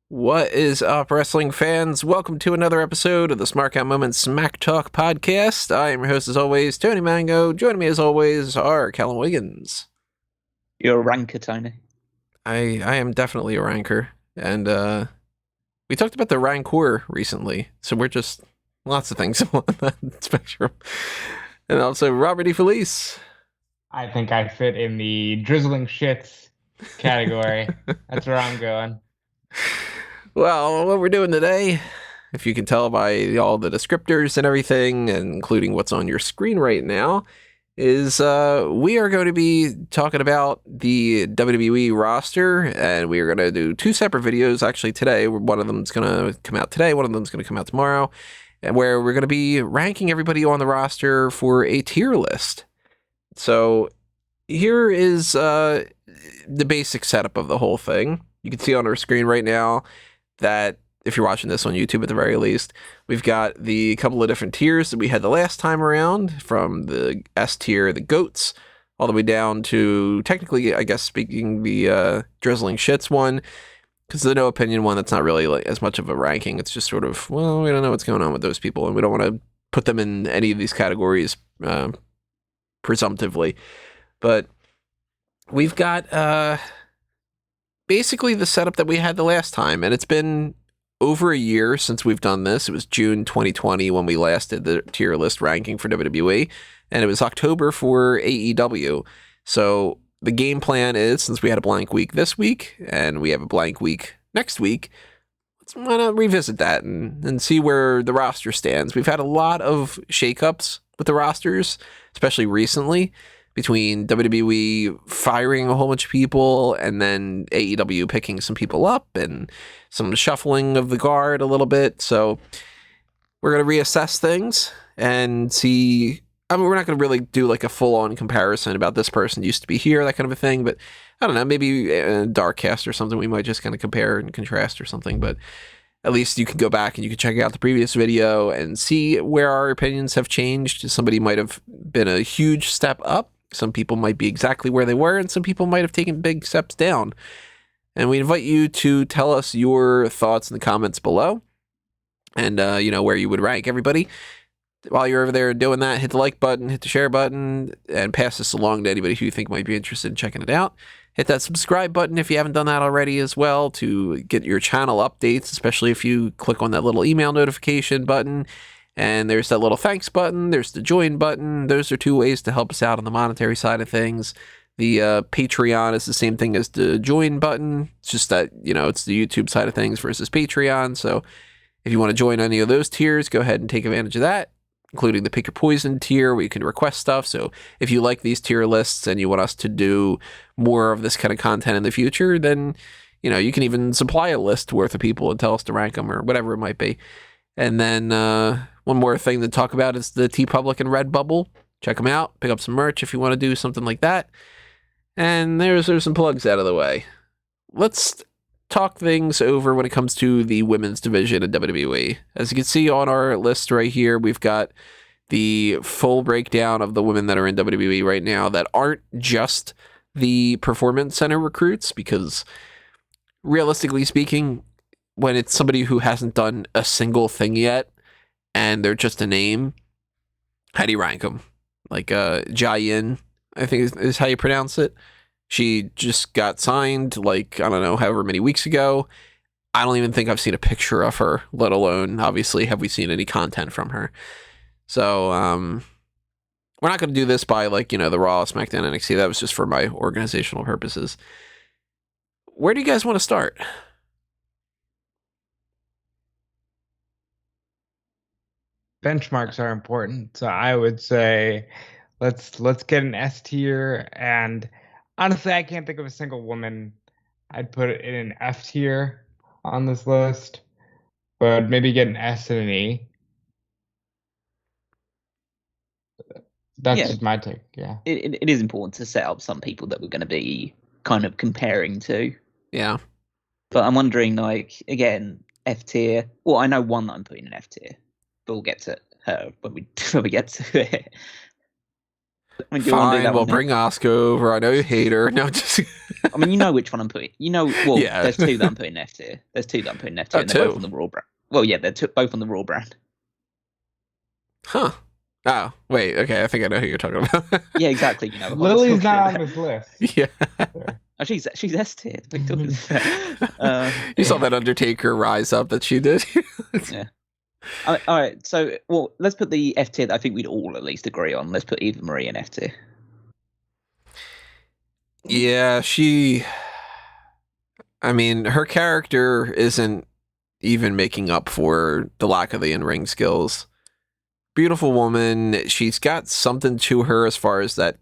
What is up, wrestling fans? Welcome to another episode of the Smark Out Moments Smack Talk podcast. I am your host, as always, Tony Mango. Joining me, as always, are Callum Wiggins. You're a ranker, Tony. I am definitely a ranker, and we talked about the rancor recently, so we're just lots of things on that spectrum. And also Robert D. Felice. I think I fit in the drizzling shits category. That's where I'm going. Well, what we're doing today, if you can tell by all the descriptors and everything, and including what's on your screen right now, is we are going to be talking about the WWE roster, and we are going to do two separate videos actually today. One of them's going to come out today, one of them's going to come out tomorrow, and where we're going to be ranking everybody on the roster for a tier list. So here is the basic setup of the whole thing. You can see on our screen right now that if you're watching this on YouTube at the very least, we've got the couple of different tiers that we had the last time around, from the S tier, the GOATs, all the way down to, technically, I guess, speaking, the Drizzling Shits one, because the No Opinion one, that's not really like as much of a ranking. It's just sort of, well, we don't know what's going on with those people, and we don't want to put them in any of these categories presumptively. But we've got basically the setup that we had the last time, and it's been over a year since we've done this. It was June 2020 when we last did the tier list ranking for WWE, and it was October for AEW. So the game plan is, since we had a blank week this week, and we have a blank week next week, let's want to revisit that and see where the roster stands. We've had a lot of shakeups with the rosters, especially recently, between WWE firing a whole bunch of people and then AEW picking some people up and some shuffling of the guard a little bit. So we're going to reassess things and see. I mean, we're not going to really do like a full-on comparison about this person used to be here, that kind of a thing. But I don't know, maybe a Darkcast or something, we might just kind of compare and contrast or something. But at least you can go back and you can check out the previous video and see where our opinions have changed. Somebody might have been a huge step up. Some people might be exactly where they were, and some people might have taken big steps down. And we invite you to tell us your thoughts in the comments below, and where you would rank everybody. While you're over there doing that, hit the like button, hit the share button, and pass this along to anybody who you think might be interested in checking it out. Hit that subscribe button if you haven't done that already as well, to get your channel updates, especially if you click on that little email notification button. And there's that little thanks button. There's the join button. Those are two ways to help us out on the monetary side of things. The Patreon is the same thing as the join button. It's just that, it's the YouTube side of things versus Patreon. So if you want to join any of those tiers, go ahead and take advantage of that, including the Pick Your Poison tier, where you can request stuff. So if you like these tier lists and you want us to do more of this kind of content in the future, then, you can even supply a list worth of people and tell us to rank them or whatever it might be. And then one more thing to talk about is the TeePublic and Redbubble. Check them out. Pick up some merch if you want to do something like that. And there's some plugs out of the way. Let's talk things over when it comes to the women's division in WWE. As you can see on our list right here, we've got the full breakdown of the women that are in WWE right now that aren't just the Performance Center recruits, because realistically speaking, when it's somebody who hasn't done a single thing yet and they're just a name, how do you rank them? Like Jai-In, I think is how you pronounce it. She just got signed, like, I don't know, however many weeks ago. I don't even think I've seen a picture of her, let alone, obviously, have we seen any content from her. So we're not going to do this by, like, the Raw, SmackDown, NXT. That was just for my organizational purposes. Where do you guys want to start? Benchmarks are important, so I would say let's get an S tier. And honestly, I can't think of a single woman I'd put it in an F tier on this list, but maybe get an S and an E. That's just my take. Yeah, it is important to set up some people that we're going to be kind of comparing to. Yeah, but I'm wondering, like, again, F tier. Well, I know one that I'm putting in F tier, but we'll get to her when we get to it. I mean, do you want to do Fine, that we'll one bring Asuka over. I know you hate her. No, just I mean, you know which one I'm putting. Well, Yeah. there's two that I'm putting in F tier. There's two that I'm putting in F tier, Oh, and they're both two? on the Raw brand. Well, yeah, they're both on the Raw brand. huh. Oh, wait. Okay, I think I know who you're talking about. Yeah, exactly. Lily's not on this list. Yeah. Oh, she's S tier. You saw that Undertaker rise up that she did. Yeah. All right. So, well, let's put the F tier that I think we'd all at least agree on. Let's put Eva Marie in F tier. Yeah, I mean, her character isn't even making up for the lack of the in-ring skills. Beautiful woman. She's got something to her as far as that,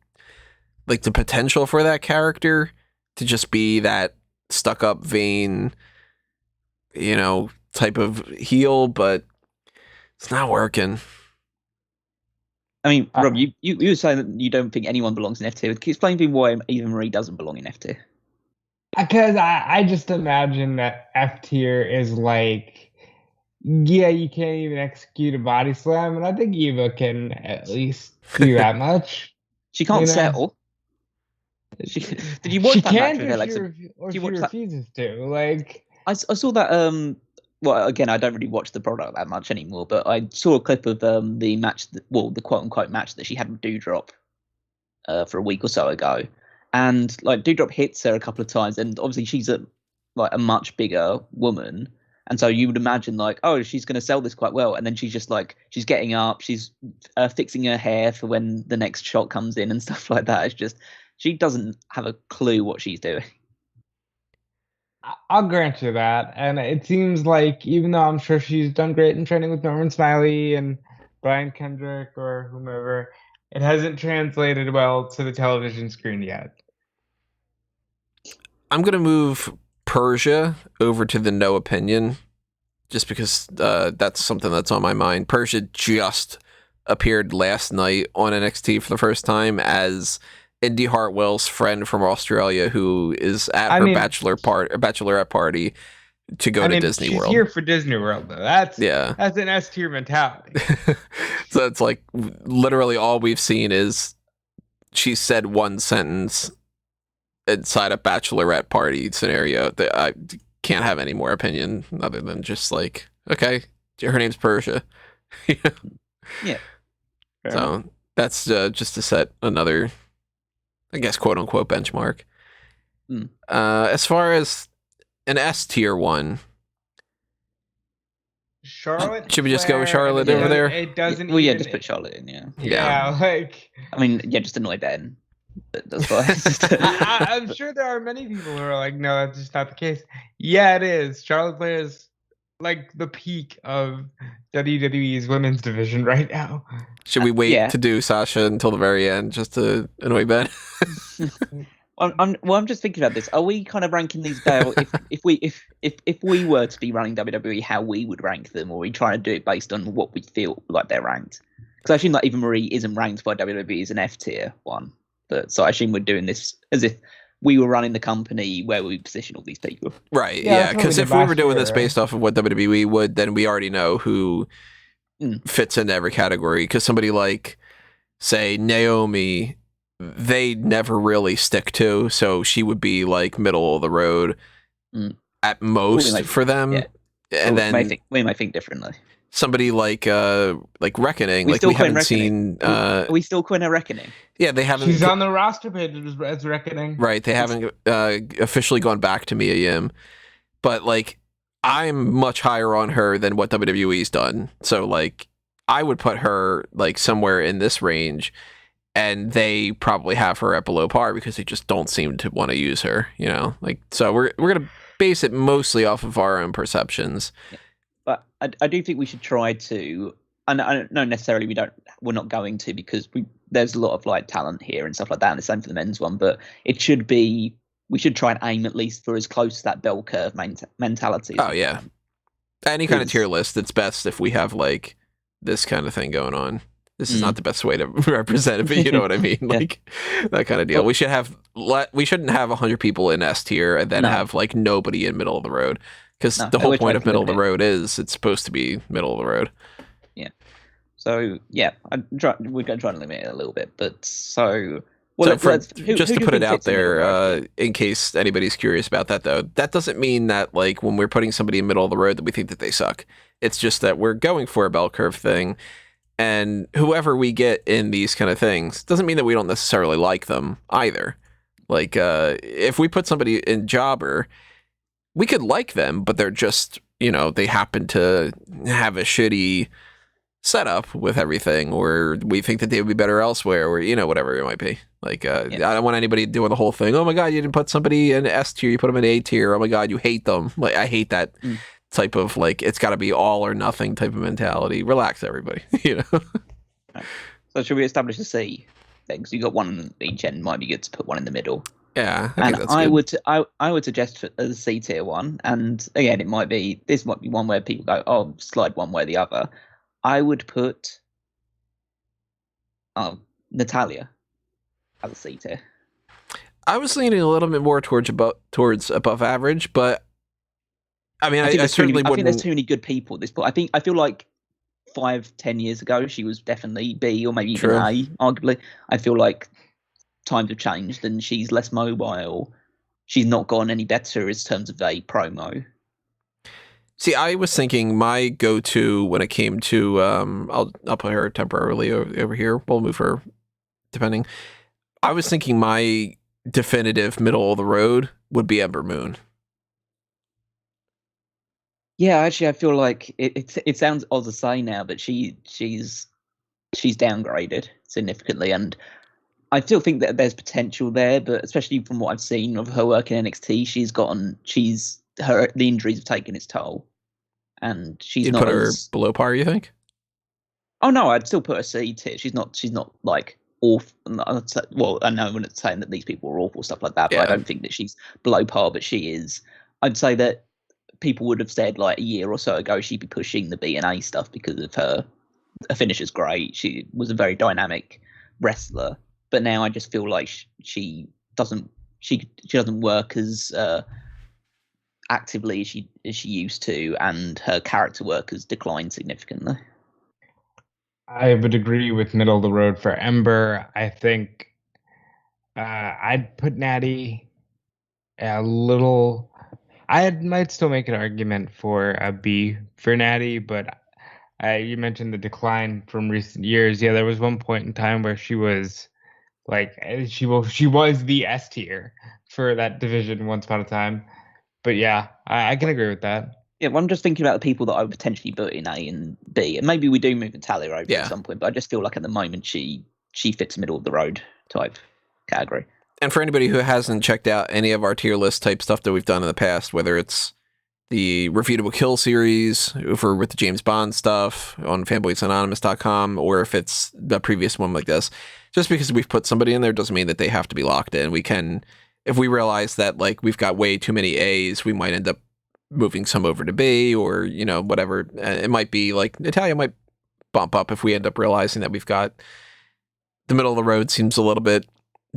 like the potential for that character to just be that stuck-up, vain, type of heel, but it's not working. I mean, Rob, you were saying that you don't think anyone belongs in F tier. Can you explain to me why Eva Marie doesn't belong in F tier? Because I just imagine that F tier is like, yeah, you can't even execute a body slam, and I think Eva can at least do that much. She can't settle. Did you watch that match with Alexa? She refuses to. Like, I saw that. Well, again, I don't really watch the product that much anymore, but I saw a clip of the match, the quote unquote match that she had with Doudrop for a week or so ago, and like Doudrop hits her a couple of times, and obviously she's a much bigger woman, and so you would imagine like, oh, she's going to sell this quite well, and then she's just like, she's getting up, she's fixing her hair for when the next shot comes in and stuff like that. It's just, she doesn't have a clue what she's doing. I'll grant you that. And it seems like, even though I'm sure she's done great in training with Norman Smiley and Brian Kendrick or whomever, it hasn't translated well to the television screen yet. I'm going to move Persia over to the no opinion, just because that's something that's on my mind. Persia just appeared last night on NXT for the first time as Indy Hartwell's friend from Australia, who is at her bachelorette party to go to Disney she's World. Here for Disney World, though. That's an S tier mentality. So it's like literally all we've seen is she said one sentence inside a bachelorette party scenario that I can't have any more opinion other than just like, okay, her name's Persia. Yeah. So that's just to set another, I guess, quote unquote benchmark. As far as an S tier one, Charlotte. Should we just go with Charlotte over there? It doesn't. Well, just put Charlotte in. Yeah. Like, I mean, just annoy Ben. That's fine. I'm sure there are many people who are like, no, that's just not the case. Yeah, it is. Charlotte Flair is like the peak of WWE's women's division right now. Should we wait to do Sasha until the very end just to annoy Ben? I'm just thinking about this. Are we kind of ranking these down? if we were to be running WWE, how we would rank them, or are we trying to do it based on what we feel like they're ranked? Because I assume that Eva Marie isn't ranked by WWE as an F tier one, but so I assume we're doing this as if we were running the company where we position all these people. Right. Yeah. Because if we were doing this based off of what WWE would, then we already know who fits into every category. Because somebody like, say, Naomi, they never really stick to, so she would be like middle of the road at most for them. Yeah. And then we might think differently. Somebody like Reckoning, we haven't seen. Are we still calling her Reckoning? Yeah, they haven't. She's on the roster page as Reckoning. Right, they haven't officially gone back to Mia Yim, but like I'm much higher on her than what WWE's done. So like I would put her like somewhere in this range. And they probably have her at below par because they just don't seem to want to use her, Like, so we're gonna base it mostly off of our own perceptions. Yeah. But I do think we should try to, and I don't know necessarily we're not going to, because there's a lot of like talent here and stuff like that, and the same for the men's one. But we should try and aim at least for as close to that bell curve mentality. Oh yeah, any kind of tier list, it's best if we have like this kind of thing going on. This is not the best way to represent it, but you know what I mean? Like that kind of deal. We shouldn't have 100 people in S tier and then have like nobody in middle of the road, because the whole point of middle of the road is it's supposed to be middle of the road. Yeah. So yeah, we're going to try and limit it a little bit, but so. Well, So just to put it out there, in case anybody's curious about that, though, that doesn't mean that, like, when we're putting somebody in the middle of the road that we think that they suck. It's just that we're going for a bell curve thing, and whoever we get in these kind of things doesn't mean that we don't necessarily like them either. Like, if we put somebody in Jobber, we could like them, but they're just, they happen to have a shitty setup with everything, or we think that they would be better elsewhere, or whatever it might be. Like, I don't want anybody doing the whole thing. Oh my god, you didn't put somebody in S tier, you put them in A tier. Oh my god, you hate them. Like, I hate that type of, like, it's got to be all or nothing type of mentality. Relax, everybody. So should we establish a C thing? Because you got one in each end. Might be good to put one in the middle. Yeah, I think that's good. I would suggest a C tier one, and again, this might be one where people go, oh, slide one way or the other. I would put Natalya as a C tier. I was leaning a little bit more towards above average, but I mean, I certainly wouldn't. I think there's too many good people at this point. I feel like 5-10 years ago she was definitely B or maybe even A. Arguably, I feel like times have changed and she's less mobile. She's not gotten any better in terms of a promo. See, I was thinking my go-to when it came to, I'll put her temporarily over here. We'll move her, depending. I was thinking my definitive middle of the road would be Ember Moon. Yeah, actually, I feel like it sounds odd to say now, but she's downgraded significantly, and I still think that there's potential there. But especially from what I've seen of her work in NXT, the injuries have taken its toll, and she's not. You'd put her below par, you think? Oh no, I'd still put her C tier. She's not like awful. Well, I know when it's saying that these people are awful, stuff like that, but I don't think that she's below par. But she is. I'd say that people would have said like a year or so ago she'd be pushing the B and A stuff because of her finish is great. She was a very dynamic wrestler, but now I just feel like she doesn't work as actively as she used to, and her character work has declined significantly. I would agree with middle of the road for Ember. I think I'd put Natty a little. I might still make an argument for a B for Natty, but you mentioned the decline from recent years. Yeah, there was one point in time where she was like she was the S tier for that division once upon a time. But yeah, I can agree with that. Yeah, well, I'm just thinking about the people that I would potentially put in A and B, and maybe we do move Natalya over at some point. But I just feel like at the moment she fits middle of the road type category. And for anybody who hasn't checked out any of our tier list type stuff that we've done in the past, whether it's the Refutable Kill series with the James Bond stuff on fanboysanonymous.com, or if it's the previous one like this, just because we've put somebody in there doesn't mean that they have to be locked in. We can, if we realize that like we've got way too many A's, we might end up moving some over to B, or, whatever. It might be like Natalya might bump up if we end up realizing that we've got the middle of the road seems a little bit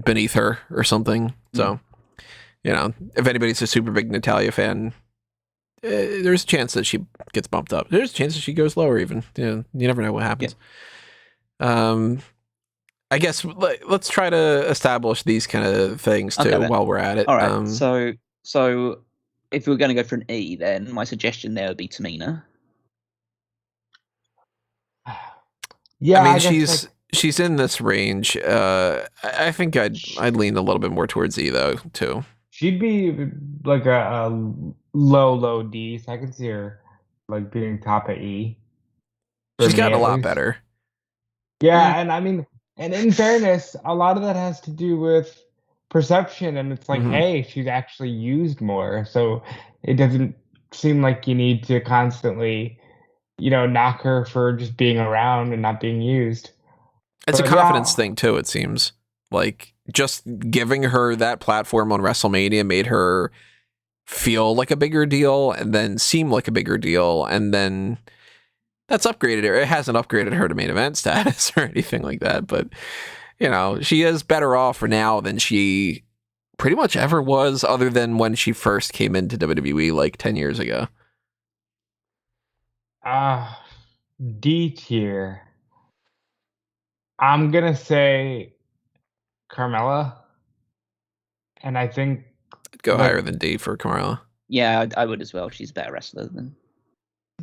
beneath her or something. So, if anybody's a super big Natalya fan, there's a chance that she gets bumped up. There's a chance that she goes lower even. You never know what happens. Yeah. I guess let's try to establish these kind of things too while we're at it. All right. So if we were going to go for an E, then my suggestion there would be Tamina. Yeah, I mean, she's in this range. I think I'd lean a little bit more towards E though too. She'd be like a low D, so I can see her like being top of E. She's gotten a lot better. Yeah, and I mean, and in fairness, a lot of that has to do with perception, and it's like, hey, she's actually used more, so it doesn't seem like you need to constantly, knock her for just being around and not being used. It's a confidence thing too, it seems. Like, just giving her that platform on WrestleMania made her feel like a bigger deal and then seem like a bigger deal, and then that's upgraded her. It hasn't upgraded her to main event status or anything like that, but she is better off now than she pretty much ever was, other than when she first came into WWE like 10 years ago. D tier. I'm gonna say Carmella, and I think I'd go like higher than D for Carmella. Yeah, I would as well. She's a better wrestler than.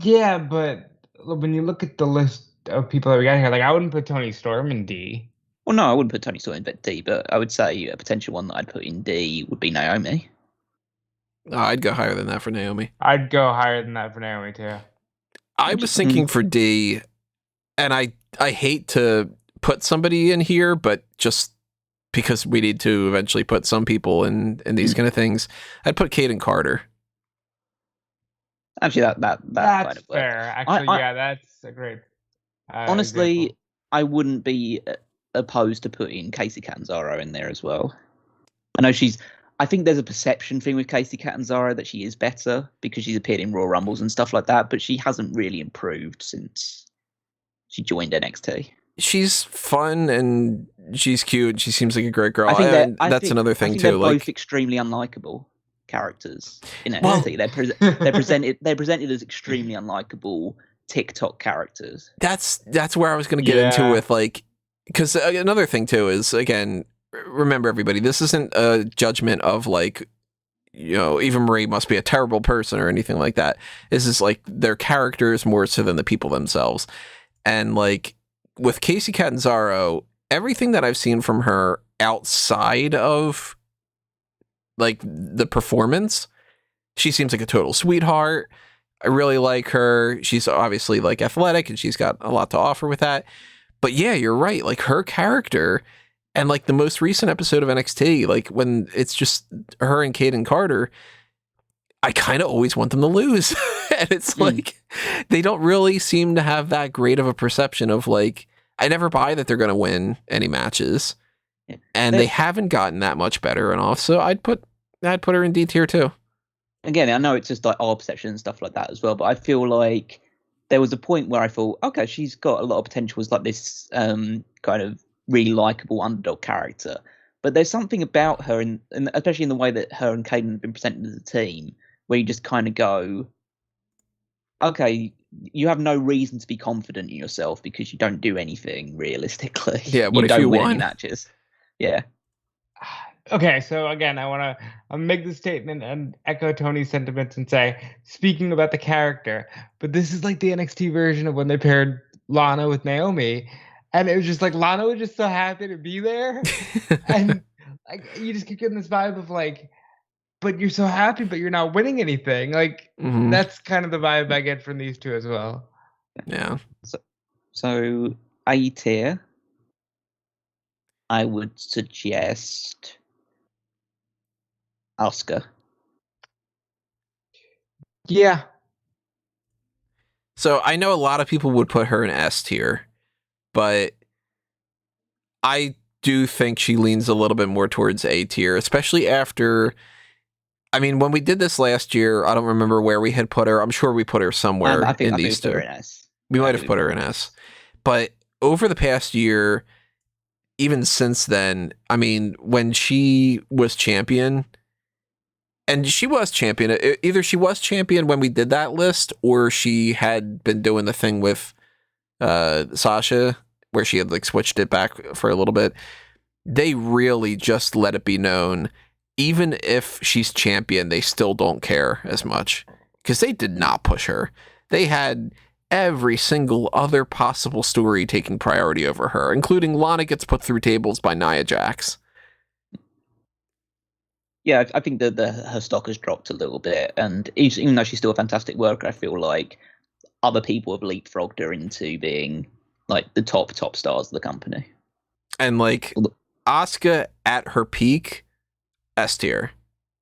yeah, but when you look at the list of people that we got here, like I wouldn't put Tony Storm in D. Well, no, I wouldn't put Tony Storm in D, but I would say a potential one that I'd put in D would be Naomi. Oh, I'd go higher than that for Naomi. I'd go higher than that for Naomi too. I was thinking for D, and I hate to put somebody in here, but just because we need to eventually put some people in these kind of things, I'd put Kaden Carter. Actually, that That's kind of fair. Actually, yeah, that's a great. Honestly, example. I wouldn't be opposed to putting Casey Catanzaro in there as well. I know I think there's a perception thing with Casey Catanzaro that she is better because she's appeared in Royal Rumbles and stuff like that, but she hasn't really improved since she joined NXT. She's fun and she's cute. She seems like a great girl. That's another thing too. They're both extremely unlikable characters in NXT. They're presented as extremely unlikable TikTok characters. That's where I was going to get into with because another thing too is, again, remember everybody, this isn't a judgment of Eva Marie must be a terrible person or anything like that. This is their characters more so than the people themselves. And with Casey Catanzaro, everything that I've seen from her outside of the performance, she seems like a total sweetheart. I really like her. She's obviously athletic and she's got a lot to offer with that. But yeah, you're right. Her character and the most recent episode of NXT, when it's just her and Kaden Carter, I kind of always want them to lose. And it's they don't really seem to have that great of a perception of I never buy that they're going to win any matches. Yeah. And they haven't gotten that much better and off. So I'd put her in D tier too. Again, I know it's just our perception and stuff like that as well, but I feel like there was a point where I thought, okay, she's got a lot of potential as this kind of really likable underdog character. But there's something about her, and especially in the way that her and Kaden have been presented as a team, where you just kind of go, okay, you have no reason to be confident in yourself because you don't do anything realistically. Yeah, what you if don't you win won? any matches? Yeah. Okay, so again, I want to make this statement and echo Tony's sentiments and say, speaking about the character, but this is the NXT version of when they paired Lana with Naomi, and it was just Lana was just so happy to be there, and you just keep getting this vibe of but you're so happy, but you're not winning anything. That's kind of the vibe I get from these two as well. Yeah. So A tier, I would suggest Asuka. Yeah. So I know a lot of people would put her in S tier, but I do think she leans a little bit more towards A tier, especially after. I mean, when we did this last year, I don't remember where we had put her. I'm sure we put her somewhere in these two. We might have put her in S. But over the past year, even since then, I mean, when she was champion, and she was champion, either she was champion when we did that list, or she had been doing the thing with Sasha, where she had switched it back for a little bit. They really just let it be known. Even if she's champion, they still don't care as much because they did not push her. They had every single other possible story taking priority over her, including Lana gets put through tables by Nia Jax. Yeah, I think that her stock has dropped a little bit, and even though she's still a fantastic worker, I feel like other people have leapfrogged her into being the top stars of the company. And Asuka at her peak, S tier.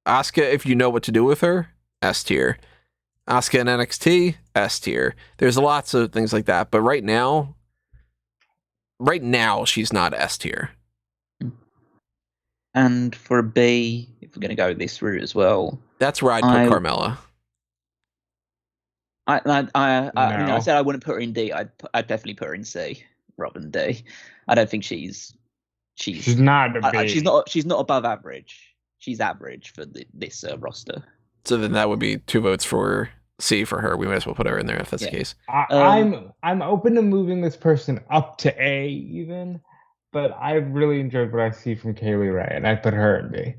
Asuka, if you know what to do with her, S tier. Asuka in NXT, S tier. There's lots of things like that, but right now she's not S tier. And for a B, if we're going to go this route as well, that's where I'd put Carmella. I said I wouldn't put her in D. I'd definitely put her in C rather than D. I don't think she's not a B. She's not above average. She's average for this roster. So then that would be 2 votes for C for her. We might as well put her in there if that's Yeah. the case. I'm open to moving this person up to A even, but I really enjoyed what I see from Kaylee Ray, and I put her in B.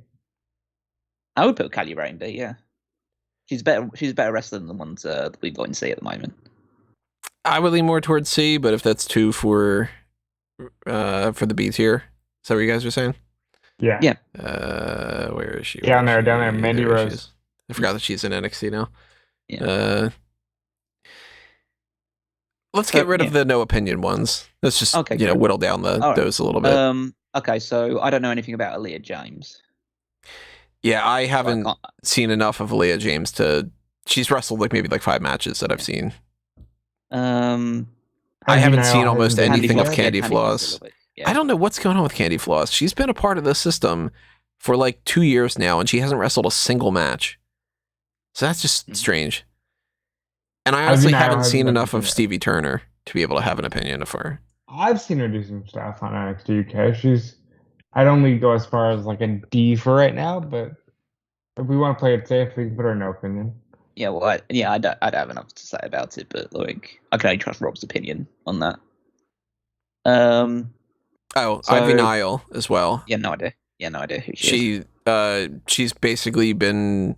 I would put Kaylee Ray in B. Yeah, she's better. She's a better wrestler than the ones that we've got in C at the moment. I would lean more towards C, but if that's 2 for the B tier, is that what you guys are saying? Yeah. Yeah. Where is she? Down there, Mandy There she Rose. is. I forgot that she's in NXT now. Yeah. Let's get rid of the no opinion ones. Let's just whittle down those a little bit. Okay, so I don't know anything about Aaliyah James. Yeah, I haven't seen enough of Aaliyah James to. She's wrestled maybe 5 matches that I've seen. I haven't seen almost anything of Candy Floss. I don't know what's going on with Candy Floss. She's been a part of the system for 2 years now, and she hasn't wrestled a single match. So that's just strange. And I honestly haven't seen enough of Stevie Turner to be able to have an opinion of her. I've seen her do some stuff on NXT UK. I'd only go as far as a D for right now, but if we want to play it safe, we can put her in no opinion. Yeah, well, I'd have enough to say about it, but I can only trust Rob's opinion on that. Ivy Nile as well. Yeah, no idea. Who she is. She's basically been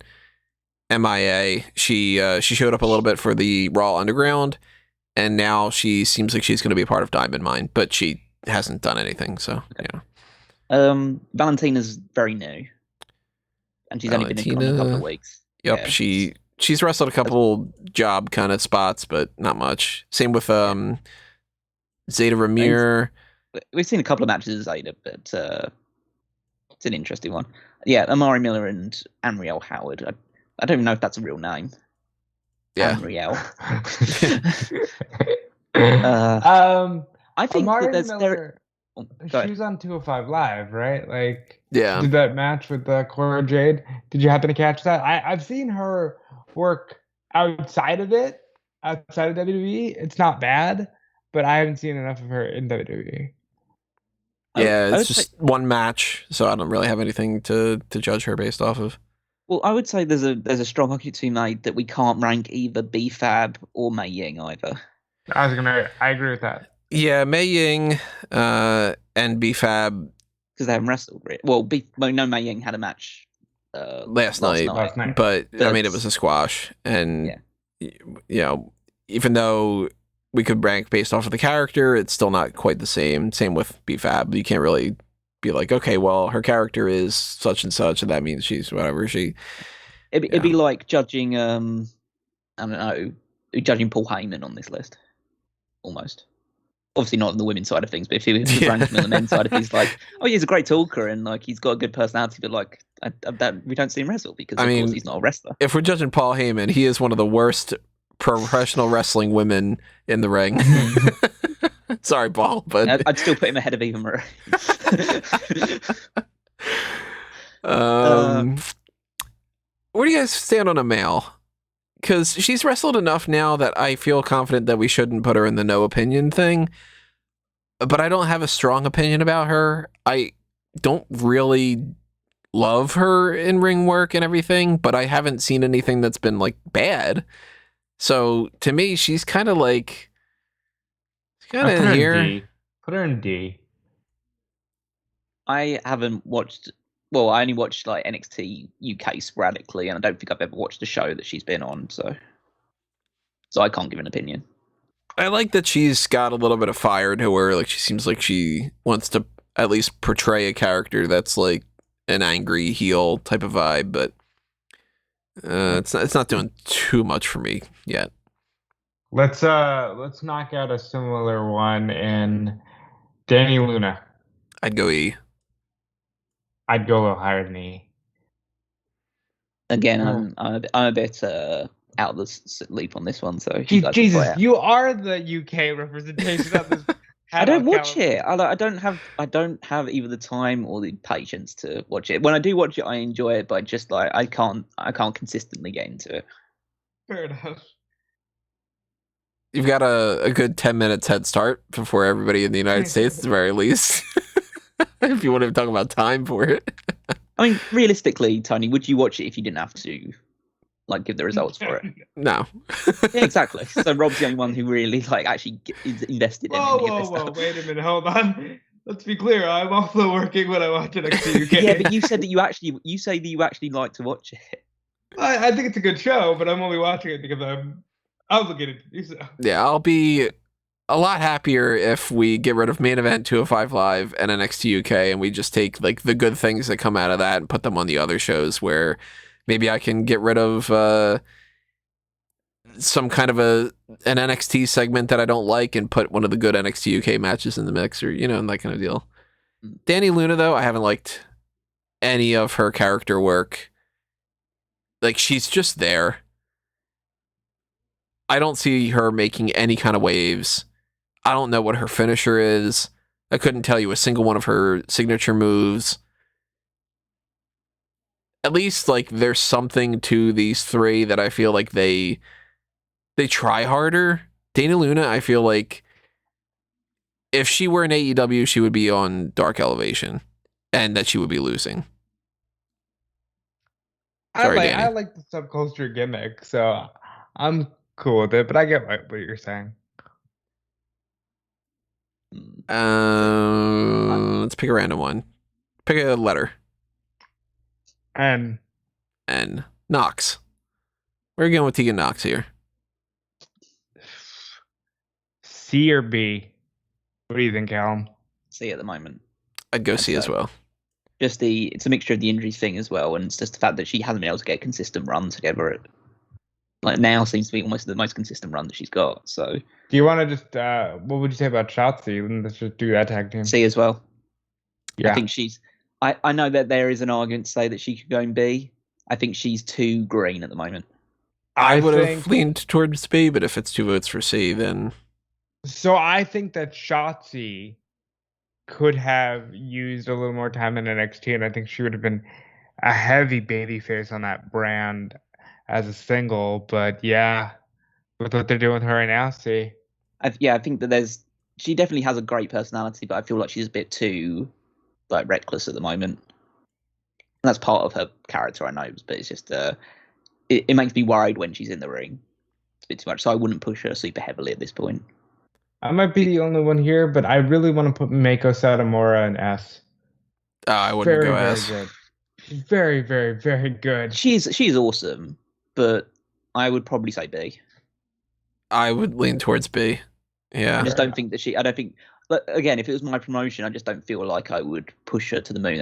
MIA. She showed up a little bit for the Raw Underground, and now she seems like she's going to be a part of Diamond Mine, but she hasn't done anything. So Valentina's very new, and she's only been in a couple of weeks. Yep, yeah. She's wrestled a couple job kind of spots, but not much. Same with Zeta Ramir. We've seen a couple of matches of Zeta, but it's an interesting one. Yeah, Amari Miller and Amriel Howard. I don't even know if that's a real name. Yeah. Amriel. I think Amari that Miller, she was on 205 Live, right? Yeah. She did that match with Cora Jade. Did you happen to catch that? I've seen her work outside of WWE. It's not bad, but I haven't seen enough of her in WWE. Yeah, it's just one match, so I don't really have anything to judge her based off of. Well, I would say there's a strong argument to be made that we can't rank either B-Fab or Mei Ying either. I agree with that. Yeah, Mei Ying and B-Fab. Because they haven't wrestled. Well, Mei Ying had a match last night. But I mean, it was a squash. And, even though we could rank based off of the character, it's still not quite the same. Same with B-Fab. You can't really be like, okay, well, her character is such and such, and that means she's whatever. It'd be like judging, I don't know, judging Paul Heyman on this list. Almost. Obviously not on the women's side of things, but if you rank him on the men's side, if he's like, oh, he's a great talker and he's got a good personality, but we don't see him wrestle because of course he's not a wrestler. If we're judging Paul Heyman, he is one of the worst professional wrestling women in the ring. Sorry, Paul, but I'd still put him ahead of Eva Marie. Where do you guys stand on Amale? Because she's wrestled enough now that I feel confident that we shouldn't put her in the no opinion thing. But I don't have a strong opinion about her. I don't really love her in ring work and everything, but I haven't seen anything that's been bad. So to me, she's kind of in here. Put her in D. I haven't watched. Well, I only watched NXT UK sporadically, and I don't think I've ever watched a show that she's been on. So I can't give an opinion. I like that she's got a little bit of fire to her. She seems like she wants to at least portray a character that's an angry heel type of vibe, but it's not doing too much for me yet. Let's knock out a similar one in Danny Luna. I'd go E. I'd go a little higher than E. Again, I'm a bit out of the loop on this one. So Jesus, you are the UK representation of this. I don't watch it. I don't have either the time or the patience to watch it. When I do watch it, I enjoy it, but just I can't consistently get into it. Fair enough. You've got a good 10 minutes head start before everybody in the United States, at the very least. If you want to talk about time for it. I mean, realistically, Tony, would you watch it if you didn't have to like give the results for it. No. Yeah, exactly. So Rob's the only one who really like actually is invested in any of this Whoa! stuff. Wait a minute, hold on. Let's be clear. I'm also working when I watch NXT UK. Yeah, but you said that you say that you actually like to watch it. I think it's a good show, but I'm only watching it because I'm obligated to do so. Yeah, I'll be a lot happier if we get rid of Main Event 205 Live and NXT UK, and we just take like the good things that come out of that and put them on the other shows where maybe I can get rid of some kind of an NXT segment that I don't like and put one of the good NXT UK matches in the mix, or and that kind of deal. Dani Luna, though, I haven't liked any of her character work. Like, she's just there. I don't see her making any kind of waves. I don't know what her finisher is. I couldn't tell you a single one of her signature moves. At least, like, there's something to these three that I feel like they try harder. Dani Luna, I feel like if she were in AEW, she would be on Dark Elevation, and that she would be losing. Sorry, I like the subculture gimmick, so I'm cool with it, but I get what you're saying. Let's pick a random one. Pick a letter. N. Knox. We're going with Tiga Knox here. C or B? What do you think, Callum? C at the moment. I'd go C as well. It's a mixture of the injuries thing as well, and it's just the fact that she hasn't been able to get a consistent run together. Like now seems to be almost the most consistent run that she's got. So, do you want to just what would you say about Shotzi? Let's just do that tag team. C as well. Yeah, I think she's. I know that there is an argument to say that she could go in B. I think she's too green at the moment. I would have leaned towards B, but if it's 2 votes for C, then. So I think that Shotzi could have used a little more time in NXT, and I think she would have been a heavy babyface on that brand as a single. But yeah, with what they're doing with her right now, see. I think that she definitely has a great personality, but I feel like she's a bit too like reckless at the moment. And that's part of her character, I know, but it's just it makes me worried when she's in the ring. It's a bit too much, so I wouldn't push her super heavily at this point. I might be the only one here, but I really want to put Meiko Satomura in S. I wouldn't go S. Good. She's very, very, very good. She's awesome, but I would probably say B. I would lean towards B. Yeah. I just don't think that I don't think. But again, if it was my promotion, I just don't feel like I would push her to the moon.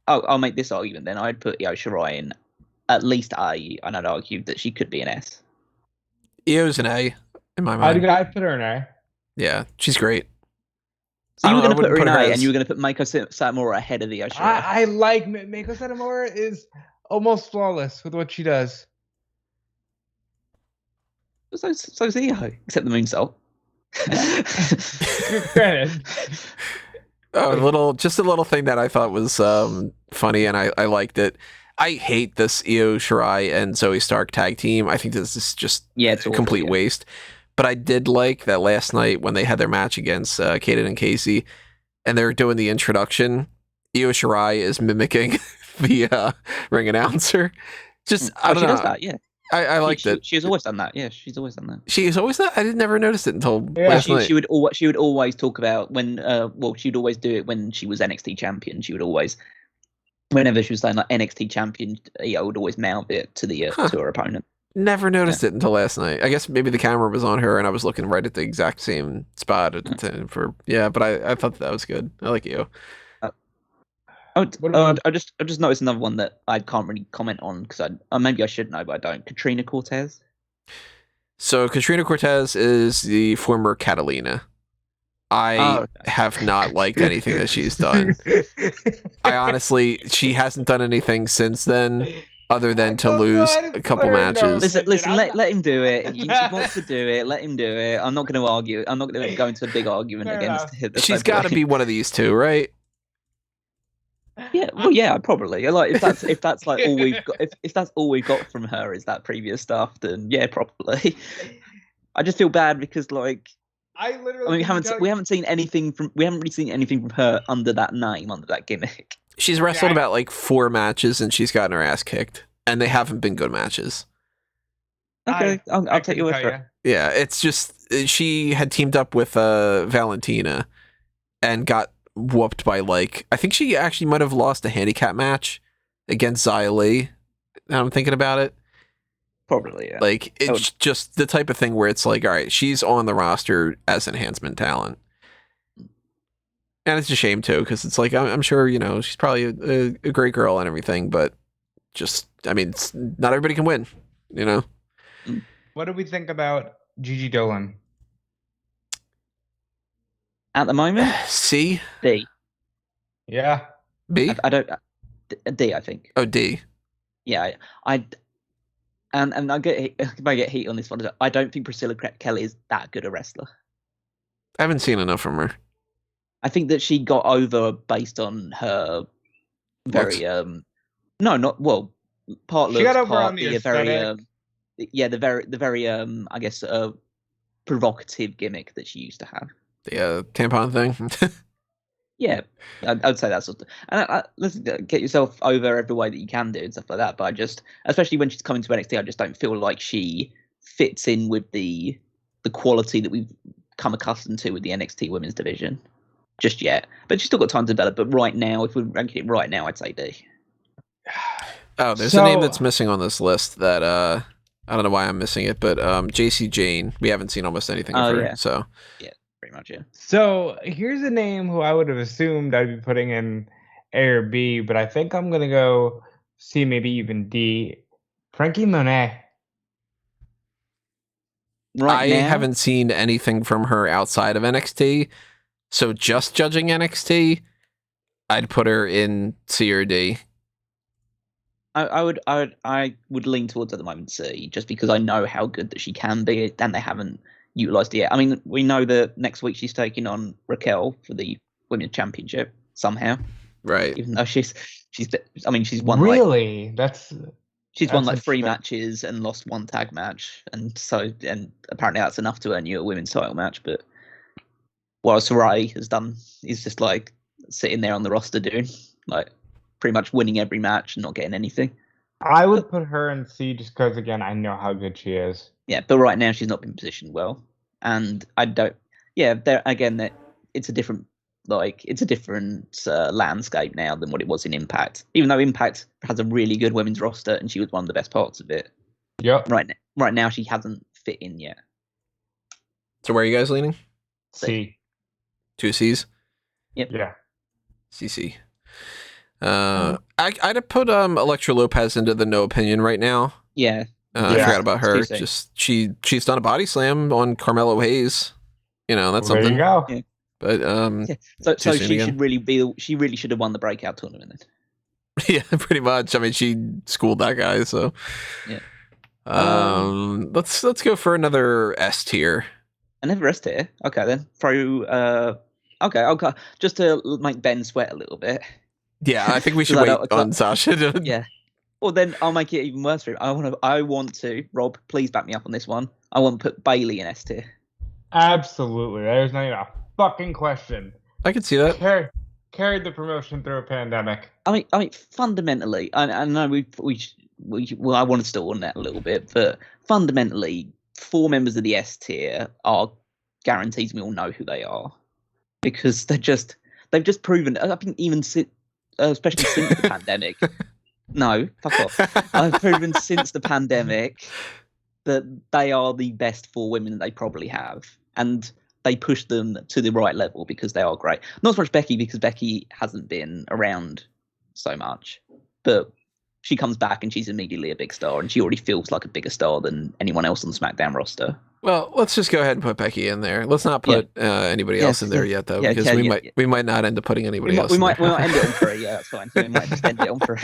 I'll make this argument then. I'd put Io Shirai in at least A, and I'd argue that she could be an S. Io's an A in my mind. I'd put her in A. Yeah, she's great. So you were going to put her in A, and you were going to put Meiko Satomura ahead of the Io Shirai. I like Meiko Satomura is almost flawless with what she does. So's Io, except the moonsault. Granted. Just a little thing that I thought was funny, and I liked it. I hate this Io Shirai and Zoe Stark tag team. I think this is just a complete waste. But I did like that last night when they had their match against Kaden and Casey, and they're doing the introduction. Io Shirai is mimicking the ring announcer. Just I don't know. Does that, yeah. I liked it. She's always done that. Yeah, she's always done that. She's always done. I never noticed it until last night. She would always talk about when. She'd always do it when she was NXT champion. She would always, whenever she was saying like NXT champion, would always mouth it to the to her opponent. Never noticed it until last night. I guess maybe the camera was on her and I was looking right at the exact same spot at the time but I thought that was good. I like you. I just noticed another one that I can't really comment on because maybe I should know, but I don't. Katrina Cortez. So Katrina Cortez is the former Catalina. I have not liked anything that she's done. She hasn't done anything since then other than to lose a couple matches. Listen, let him do it. If he wants to do it, let him do it. I'm not going to argue. I'm not going to go into a big argument against him. She's got to be one of these two, right? Yeah, well, yeah, probably. Like if that's like all we've got, if that's all we've got from her is that previous stuff, then yeah, probably. I just feel bad because like we haven't seen anything from her under that name, under that gimmick. She's wrestled about like 4 matches and she's gotten her ass kicked. and they haven't been good matches. Okay, I'll take your word for it. Yeah, it's just she had teamed up with Valentina and got whooped by I think she actually might have lost a handicap match against Xia Li. Now I'm thinking about it. Probably, yeah. It's just the type of thing where it's all right, she's on the roster as enhancement talent. And it's a shame, too, because it's I'm sure, she's probably a great girl and everything, but just, not everybody can win, What do we think about Gigi Dolan? At the moment? C? D. Yeah. B? I don't... D, I think. Oh, D. Yeah, and I might get heat on this one. I don't think Priscilla Kelly is that good a wrestler. I haven't seen enough from her. I think that she got over based on her very part looks, she got over part on the very I guess provocative gimmick that she used to have. The tampon thing. Yeah, I'd say that sort of. And listen, get yourself over every way that you can do and stuff like that. But especially when she's coming to NXT, I just don't feel like she fits in with the quality that we've come accustomed to with the NXT women's division just yet. But she's still got time to develop. But right now, if we're ranking it right now, I'd say D. Oh, there's a name that's missing on this list that I don't know why I'm missing it, but JC Jane. We haven't seen almost anything of her. Yeah. So yeah. Pretty much, yeah. So here's a name who I would have assumed I'd be putting in A or B, but I think I'm gonna go C, maybe even D. Frankie Monet. I haven't seen anything from her outside of NXT, so just judging NXT, I'd put her in C or D. I would lean towards at the moment C, just because I know how good that she can be, and they haven't utilized it yet. I mean, we know that next week she's taking on Raquel for the Women's Championship somehow. Right. Even though she's won really she's won 3 matches and lost 1 tag match, and apparently that's enough to earn you a women's title match. But what Sarai has done is just sitting there on the roster doing pretty much winning every match and not getting anything. I would put her in C just because, again, I know how good she is. Yeah, but right now she's not been positioned well, and I don't. Yeah, there again, that it's a different landscape now than what it was in Impact. Even though Impact has a really good women's roster, and she was one of the best parts of it. Yep. Right now she hasn't fit in yet. So where are you guys leaning? C. 2 C's. Yep. Yeah. CC. I'd put Elektra Lopez into the no opinion right now. Yeah. I forgot about her. Just she's done a body slam on Carmelo Hayes. That's something. There you go. Yeah. But so she should really she really should have won the breakout tournament then. Yeah, pretty much. I mean, she schooled that guy, so yeah. Let's go for another S tier. Another S tier. Okay then. Throw okay. Just to make Ben sweat a little bit. Yeah, I think we should wait on Sasha. Yeah. Well, then I'll make it even worse for him. I want to, Rob, please back me up on this one. I want to put Bailey in S tier. Absolutely. There's not even a fucking question. I could see that. Carried the promotion through a pandemic. I mean, fundamentally, I know I want to stall on that a little bit, but fundamentally, 4 members of the S tier are guarantees we all know who they are, because they've just proven. I think even especially since the pandemic. No, fuck off. I've proven since the pandemic that they are the best 4 women that they probably have. And they push them to the right level because they are great. Not so much Becky, because Becky hasn't been around so much. But she comes back and she's immediately a big star. And she already feels like a bigger star than anyone else on the SmackDown roster. Well, let's just go ahead and put Becky in there. Let's not put anybody else in there yet, though, because we might not end up putting anybody else. We might end it on 3. Yeah, that's fine. We might just end it on 3.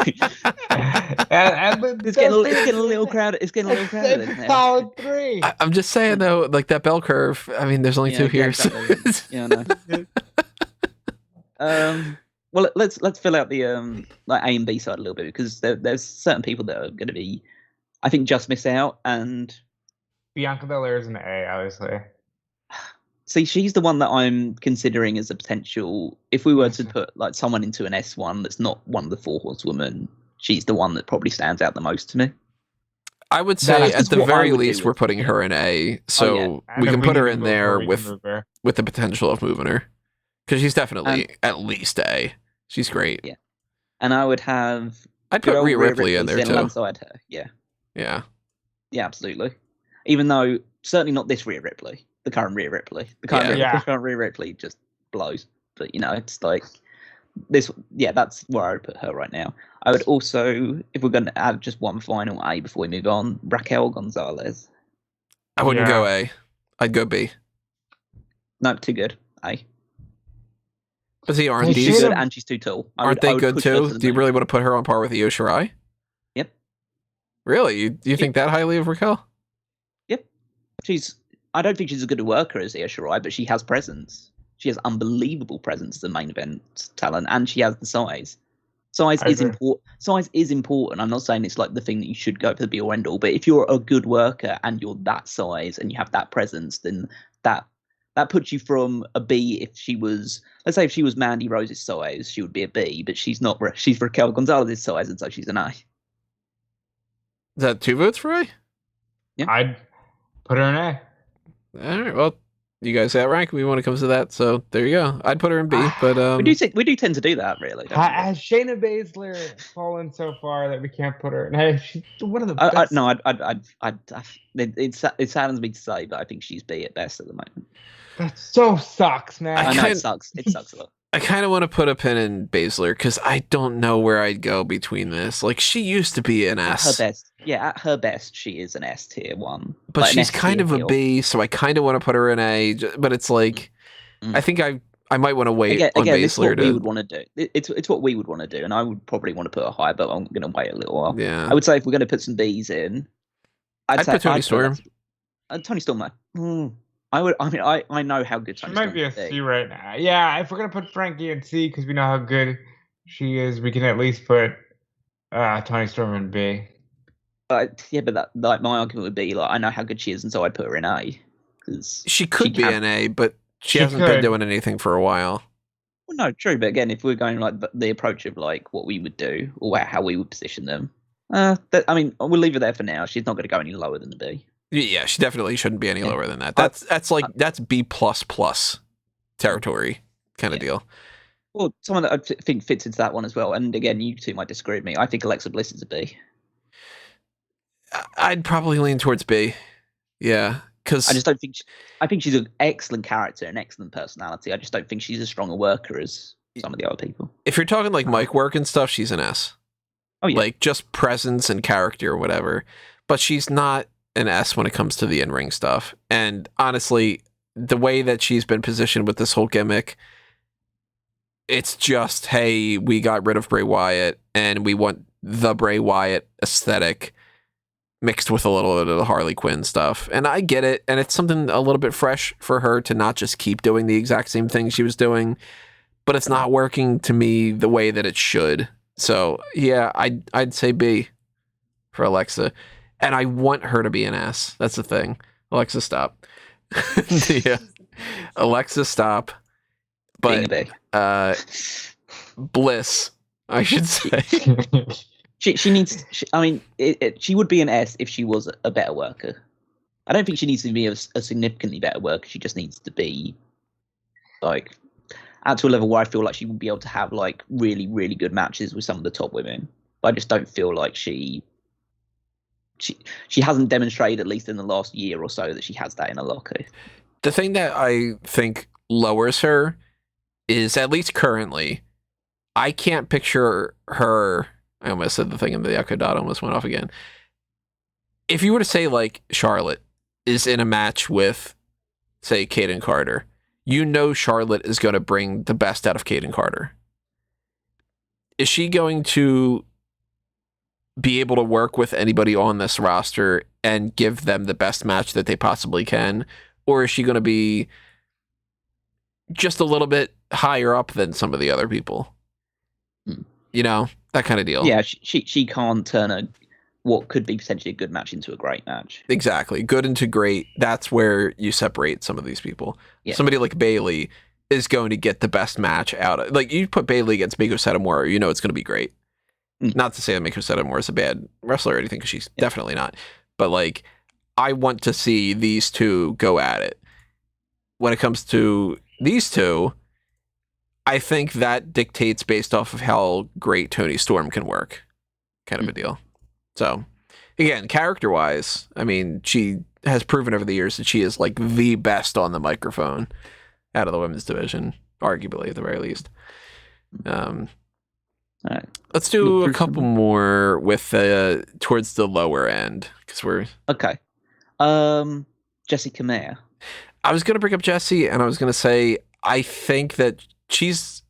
It's getting a little crowded. It's getting a little crowded. It's solid 3. I'm just saying though, that bell curve. I mean, there's only 2 here. Exactly. Yeah, I know. Well, let's fill out the A and B side a little bit, because there's certain people that are going to be, I think, just miss out. And Bianca Belair is an A, obviously. See, she's the one that I'm considering as a potential. If we were to put someone into an S1 that's not one of the 4 horsewomen, she's the one that probably stands out the most to me. I would say That's at the what I very would do least, with- we're putting her in A, so And we if can put her need to in move there we can with move her. the potential of moving her. Because she's definitely at least A. She's great. Yeah. And I would have I'd put good old Rhea Ripley in there sitting too. alongside her. Yeah. Yeah. Yeah, absolutely. Even though certainly not this Rhea Ripley, the current Rhea Ripley. The current Rhea Ripley just blows. But it's like this. Yeah, that's where I would put her right now. I would also, if we're going to add just one final A before we move on, Raquel Gonzalez. I wouldn't go A. I'd go B. No, too good. A. But see, aren't Hey, these Too good, and she's too tall. aren't they good too? Do you really want to put her on par with Io Shirai? Yep. Really? You think that highly of Raquel? Yep. I don't think she's as good a worker as Io Shirai, but she has presence. She has unbelievable presence as a main event talent, and she has the size. Size is important. Size is important. I'm not saying it's like the thing that you should go for the be or end all, but if you're a good worker and you're that size and you have that presence, then that puts you from a B. If she was, let's say, if she was Mandy Rose's size, she would be a B, but she's not. She's Raquel Gonzalez's size, and so she's an A. Is that 2 votes for A? Yeah. I'd put her in A. All right. Well, you guys outrank me when it comes to that, so there you go. I'd put her in B, but we do tend to do that, really. Don't we? Has Shayna Baszler fallen so far that we can't put her in A? She's one of the best. No, it saddens me to say, but I think she's B at best at the moment. That so sucks, man. I know it sucks. It sucks a lot. I kind of want to put a pin in Baszler because I don't know where I'd go between this. Like, she used to be an S. At her best, she is an S tier 1. But like she's kind of a B, so I kind of want to put her in A. But it's like, I think I might want to wait on Baszler. It's what we would want to do. It's what we would want to do, and I would probably want to put her higher, but I'm going to wait a little while. Yeah. I would say if we're going to put some Bs in, I'd put Toni Storm. Toni Storm, though. I know how good Toni Storm might be a C right now. Yeah, if we're gonna put Frankie in C because we know how good she is, we can at least put Toni Storm in B. But that like my argument would be like I know how good she is, and so I'd put her in A. Because she could be in A, but she hasn't been doing anything for a while. Well, no, true. But again, if we're going like the approach of like what we would do or how we would position them, we'll leave her there for now. She's not going to go any lower than the B. Yeah, she definitely shouldn't be any lower than that. That's B++ territory kind of deal. Well, someone that I think fits into that one as well. And again, you two might disagree with me. I think Alexa Bliss is a B. I'd probably lean towards B. Yeah, because I just don't think. I think she's an excellent character, an excellent personality. I just don't think she's as strong a worker as some of the other people. If you're talking like mic work and stuff, she's an S. Oh yeah, like just presence and character or whatever. But she's not an S when it comes to the in-ring stuff. And honestly, the way that she's been positioned with this whole gimmick, it's just, hey, we got rid of Bray Wyatt and we want the Bray Wyatt aesthetic mixed with a little bit of the Harley Quinn stuff. And I get it. And it's something a little bit fresh for her to not just keep doing the exact same thing she was doing, but it's not working to me the way that it should. So yeah, I'd say B for Alexa. And I want her to be an S. That's the thing. Alexa, stop. Yeah. Alexa, stop. But Bliss, I should say. She needs. She would be an S if she was a better worker. I don't think she needs to be a significantly better worker. She just needs to be like at to a level where I feel like she would be able to have like really, really good matches with some of the top women. But I just don't feel like she hasn't demonstrated, at least in the last year or so, that she has that in her locker. The thing that I think lowers her is, at least currently, I can't picture her. I almost said the thing and the echo dot almost went off again. If you were to say like Charlotte is in a match with, say, Kaden Carter, you know Charlotte is going to bring the best out of Kaden Carter. Is she going to be able to work with anybody on this roster and give them the best match that they possibly can? Or is she going to be just a little bit higher up than some of the other people? You know, that kind of deal. Yeah, she can't turn what could be potentially a good match into a great match. Exactly. Good into great. That's where you separate some of these people. Yeah. Somebody like Bayley is going to get the best match out of, like, you put Bayley against Meiko Satomura, you know it's going to be great. Not to say that Meiko Satomura is a bad wrestler or anything, because she's definitely not. But, like, I want to see these two go at it. When it comes to these two, I think that dictates based off of how great Toni Storm can work, kind of a deal. So, again, character-wise, I mean, she has proven over the years that she is, like, the best on the microphone out of the women's division, arguably, at the very least. All right. Let's do a couple more with towards the lower end, because we're... Okay. Jessie Kamea. I was going to bring up Jessie, and I was going to say, I think that she's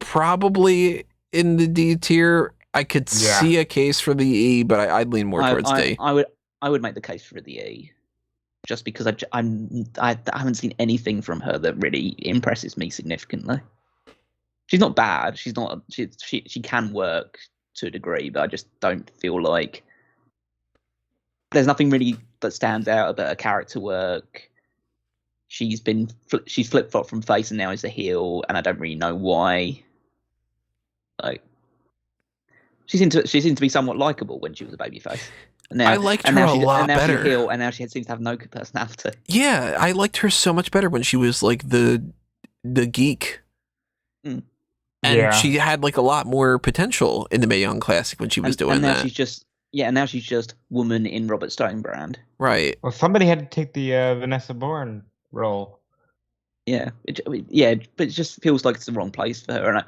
probably in the D tier. I could see a case for the E, but I'd lean more towards D. I would make the case for the E, just because I haven't seen anything from her that really impresses me significantly. She's not bad. She's not. She can work to a degree, but I just don't feel like there's nothing really that stands out about her character work. She's flip flop from face and now is a heel, and I don't really know why. Like, she seemed to be somewhat likable when she was a babyface. I liked her a lot better. She's a heel, and now she seems to have no personality. Yeah, I liked her so much better when she was like the geek. And she had like a lot more potential in the Mae Young Classic when she was doing that. Now she's just woman in Robert Stone brand. Right. Well, somebody had to take the Vanessa Bourne role. Yeah, but it just feels like it's the wrong place for her, and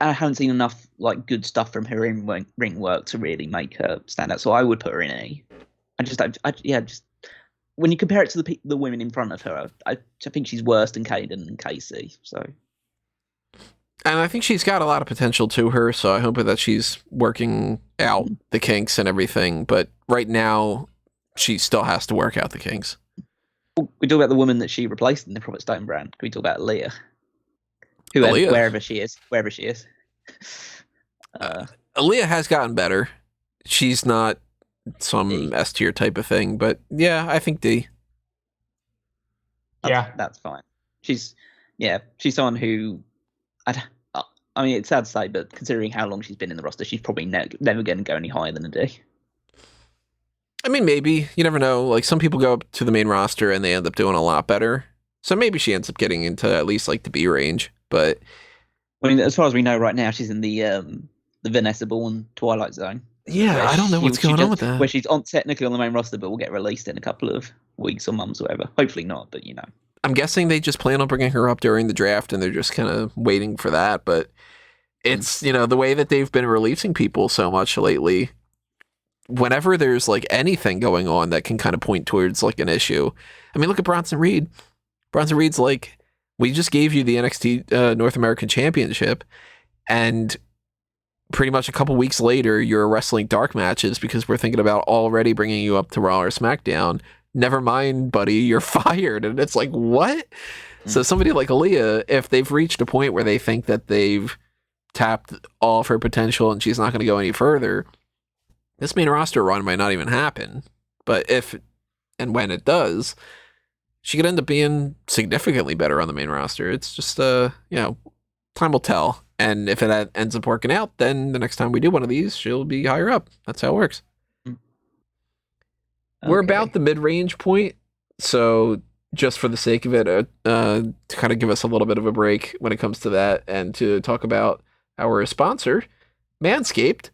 I haven't seen enough like good stuff from her in ring work to really make her stand out. So I would put her in an E. Just when you compare it to the women in front of her, I think she's worse than Kaden and Casey. So. And I think she's got a lot of potential to her, so I hope that she's working out the kinks and everything. But right now, she still has to work out the kinks. We talk about the woman that she replaced in the Robert Stone brand. Can we talk about Leah? Wherever she is. Aaliyah has gotten better. She's not some S tier type of thing, but yeah, I think D. That's fine. She's someone who I mean, it's sad to say, but considering how long she's been in the roster, she's probably never going to go any higher than a D. I mean, maybe. You never know. Like, some people go up to the main roster and they end up doing a lot better. So maybe she ends up getting into at least, like, the B range. But I mean, as far as we know right now, she's in the Vanessa Bourne Twilight Zone. Yeah, I don't know what's going on with that. Where she's technically on the main roster, but will get released in a couple of weeks or months or whatever. Hopefully not, but you know. I'm guessing they just plan on bringing her up during the draft, and they're just kind of waiting for that. But it's, the way that they've been releasing people so much lately, whenever there's, like, anything going on that can kind of point towards, like, an issue. I mean, look at Bronson Reed. Bronson Reed's like, we just gave you the NXT North American Championship, and pretty much a couple weeks later, you're wrestling dark matches because we're thinking about already bringing you up to Raw or SmackDown. Never mind, buddy, you're fired. And it's like, what? So somebody like Aaliyah, if they've reached a point where they think that they've tapped all of her potential and she's not going to go any further, this main roster run might not even happen. But if and when it does, she could end up being significantly better on the main roster. It's just, time will tell. And if it ends up working out, then the next time we do one of these, she'll be higher up. That's how it works. Okay. We're about the mid-range point, so just for the sake of it, to kind of give us a little bit of a break when it comes to that, and to talk about our sponsor, Manscaped,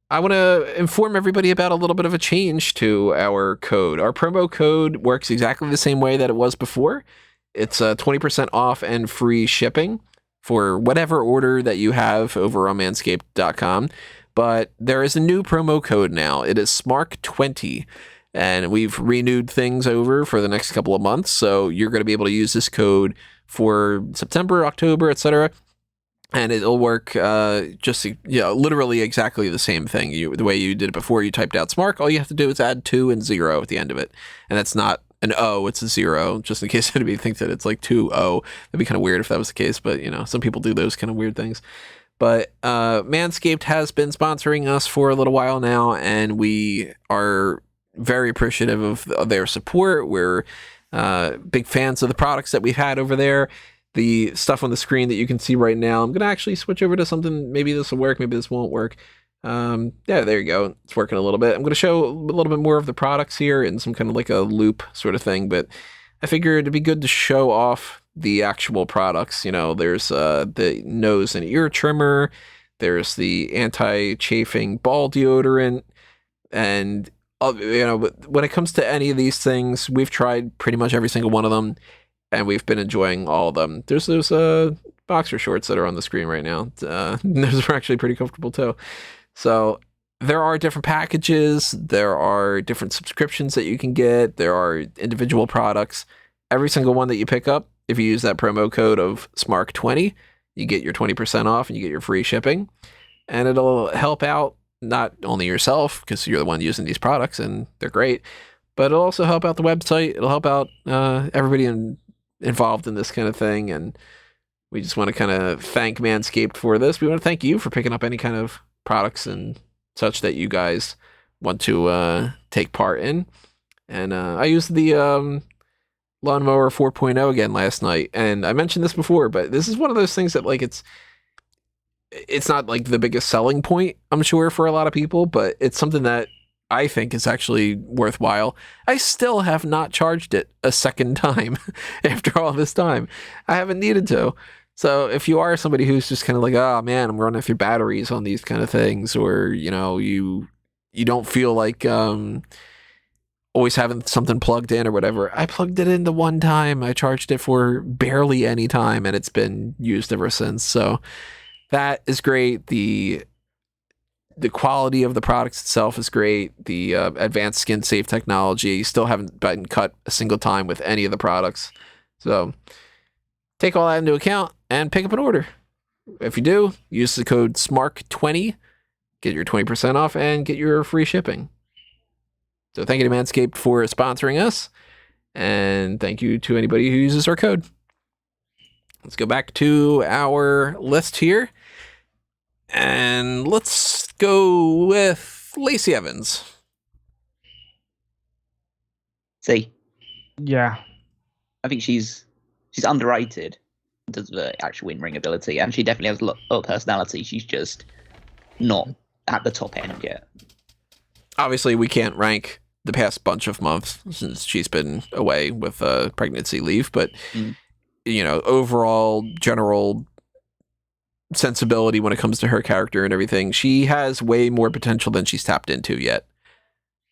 I want to inform everybody about a little bit of a change to our code. Our promo code works exactly the same way that it was before. It's 20% off and free shipping for whatever order that you have over on manscaped.com. But there is a new promo code now. It is Smark20, and we've renewed things over for the next couple of months. So you're going to be able to use this code for September, October, etc. And it'll work literally exactly the same thing. The way you did it before, you typed out Smark. All you have to do is add 2 and 0 at the end of it. And that's not an O, it's a 0, just in case anybody thinks that it's like 2-0. That'd be kind of weird if that was the case, but some people do those kind of weird things. But Manscaped has been sponsoring us for a little while now, and we are very appreciative of their support. We're big fans of the products that we've had over there. the stuff on the screen that you can see right now. I'm going to actually switch over to something. Maybe this will work. Maybe this won't work. Yeah, there you go. It's working a little bit. I'm going to show a little bit more of the products here in some kind of like a loop sort of thing, but I figured it'd be good to show off the actual products. There's the nose and ear trimmer. There's the anti-chafing ball deodorant. And, when it comes to any of these things, we've tried pretty much every single one of them, and we've been enjoying all of them. There's those boxer shorts that are on the screen right now. Those are actually pretty comfortable, too. So there are different packages. There are different subscriptions that you can get. There are individual products. Every single one that you pick up, if you use that promo code of SMARK20, you get your 20% off and you get your free shipping. And it'll help out not only yourself, because you're the one using these products and they're great, but it'll also help out the website. It'll help out everybody involved in this kind of thing. And we just want to kind of thank Manscaped for this. We want to thank you for picking up any kind of products and such that you guys want to take part in. And I used the Lawnmower 4.0 again last night, and I mentioned this before, but this is one of those things that like it's not like the biggest selling point, I'm sure, for a lot of people, but it's something that I think is actually worthwhile. I still have not charged it a second time after all this time. I haven't needed to. So if you are somebody who's just kind of like, oh man, I'm running through batteries on these kind of things, or you don't feel like always having something plugged in or whatever. I plugged it in the one time. I charged it for barely any time, and it's been used ever since. So that is great. The quality of the products itself is great. The advanced skin safe technology, still haven't been cut a single time with any of the products. So take all that into account and pick up an order. If you do, use the code SMARK20, get your 20% off and get your free shipping. So thank you to Manscaped for sponsoring us, and thank you to anybody who uses our code. Let's go back to our list here, and let's go with Lacey Evans. See, Yeah. I think she's underrated in terms of the actual in-ring ability, and she definitely has a lot of personality. She's just not at the top end yet. Obviously, we can't rank the past bunch of months since she's been away with pregnancy leave, but overall general sensibility when it comes to her character and everything, she has way more potential than she's tapped into yet.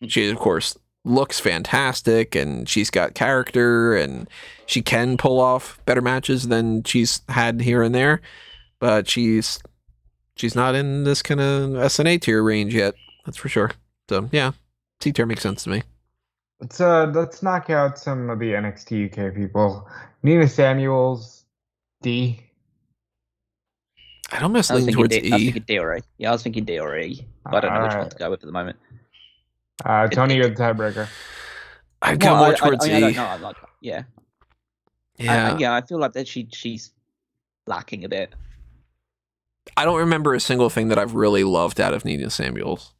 She, of course, looks fantastic, and she's got character, and she can pull off better matches than she's had here and there, but she's not in this kind of SNA tier range yet, that's for sure. So yeah, C tier makes sense to me. Let's knock out some of the NXT UK people. Nina Samuels, D. I don't miss I was leaning thinking towards I was E. thinking DRE. Yeah, I was thinking DRE, but I don't know which one to go with at the moment. Tony, you're the tiebreaker. I'd go more towards I E. don't know. I'm like, yeah. Yeah. I feel like that she's lacking a bit. I don't remember a single thing that I've really loved out of Nina Samuels.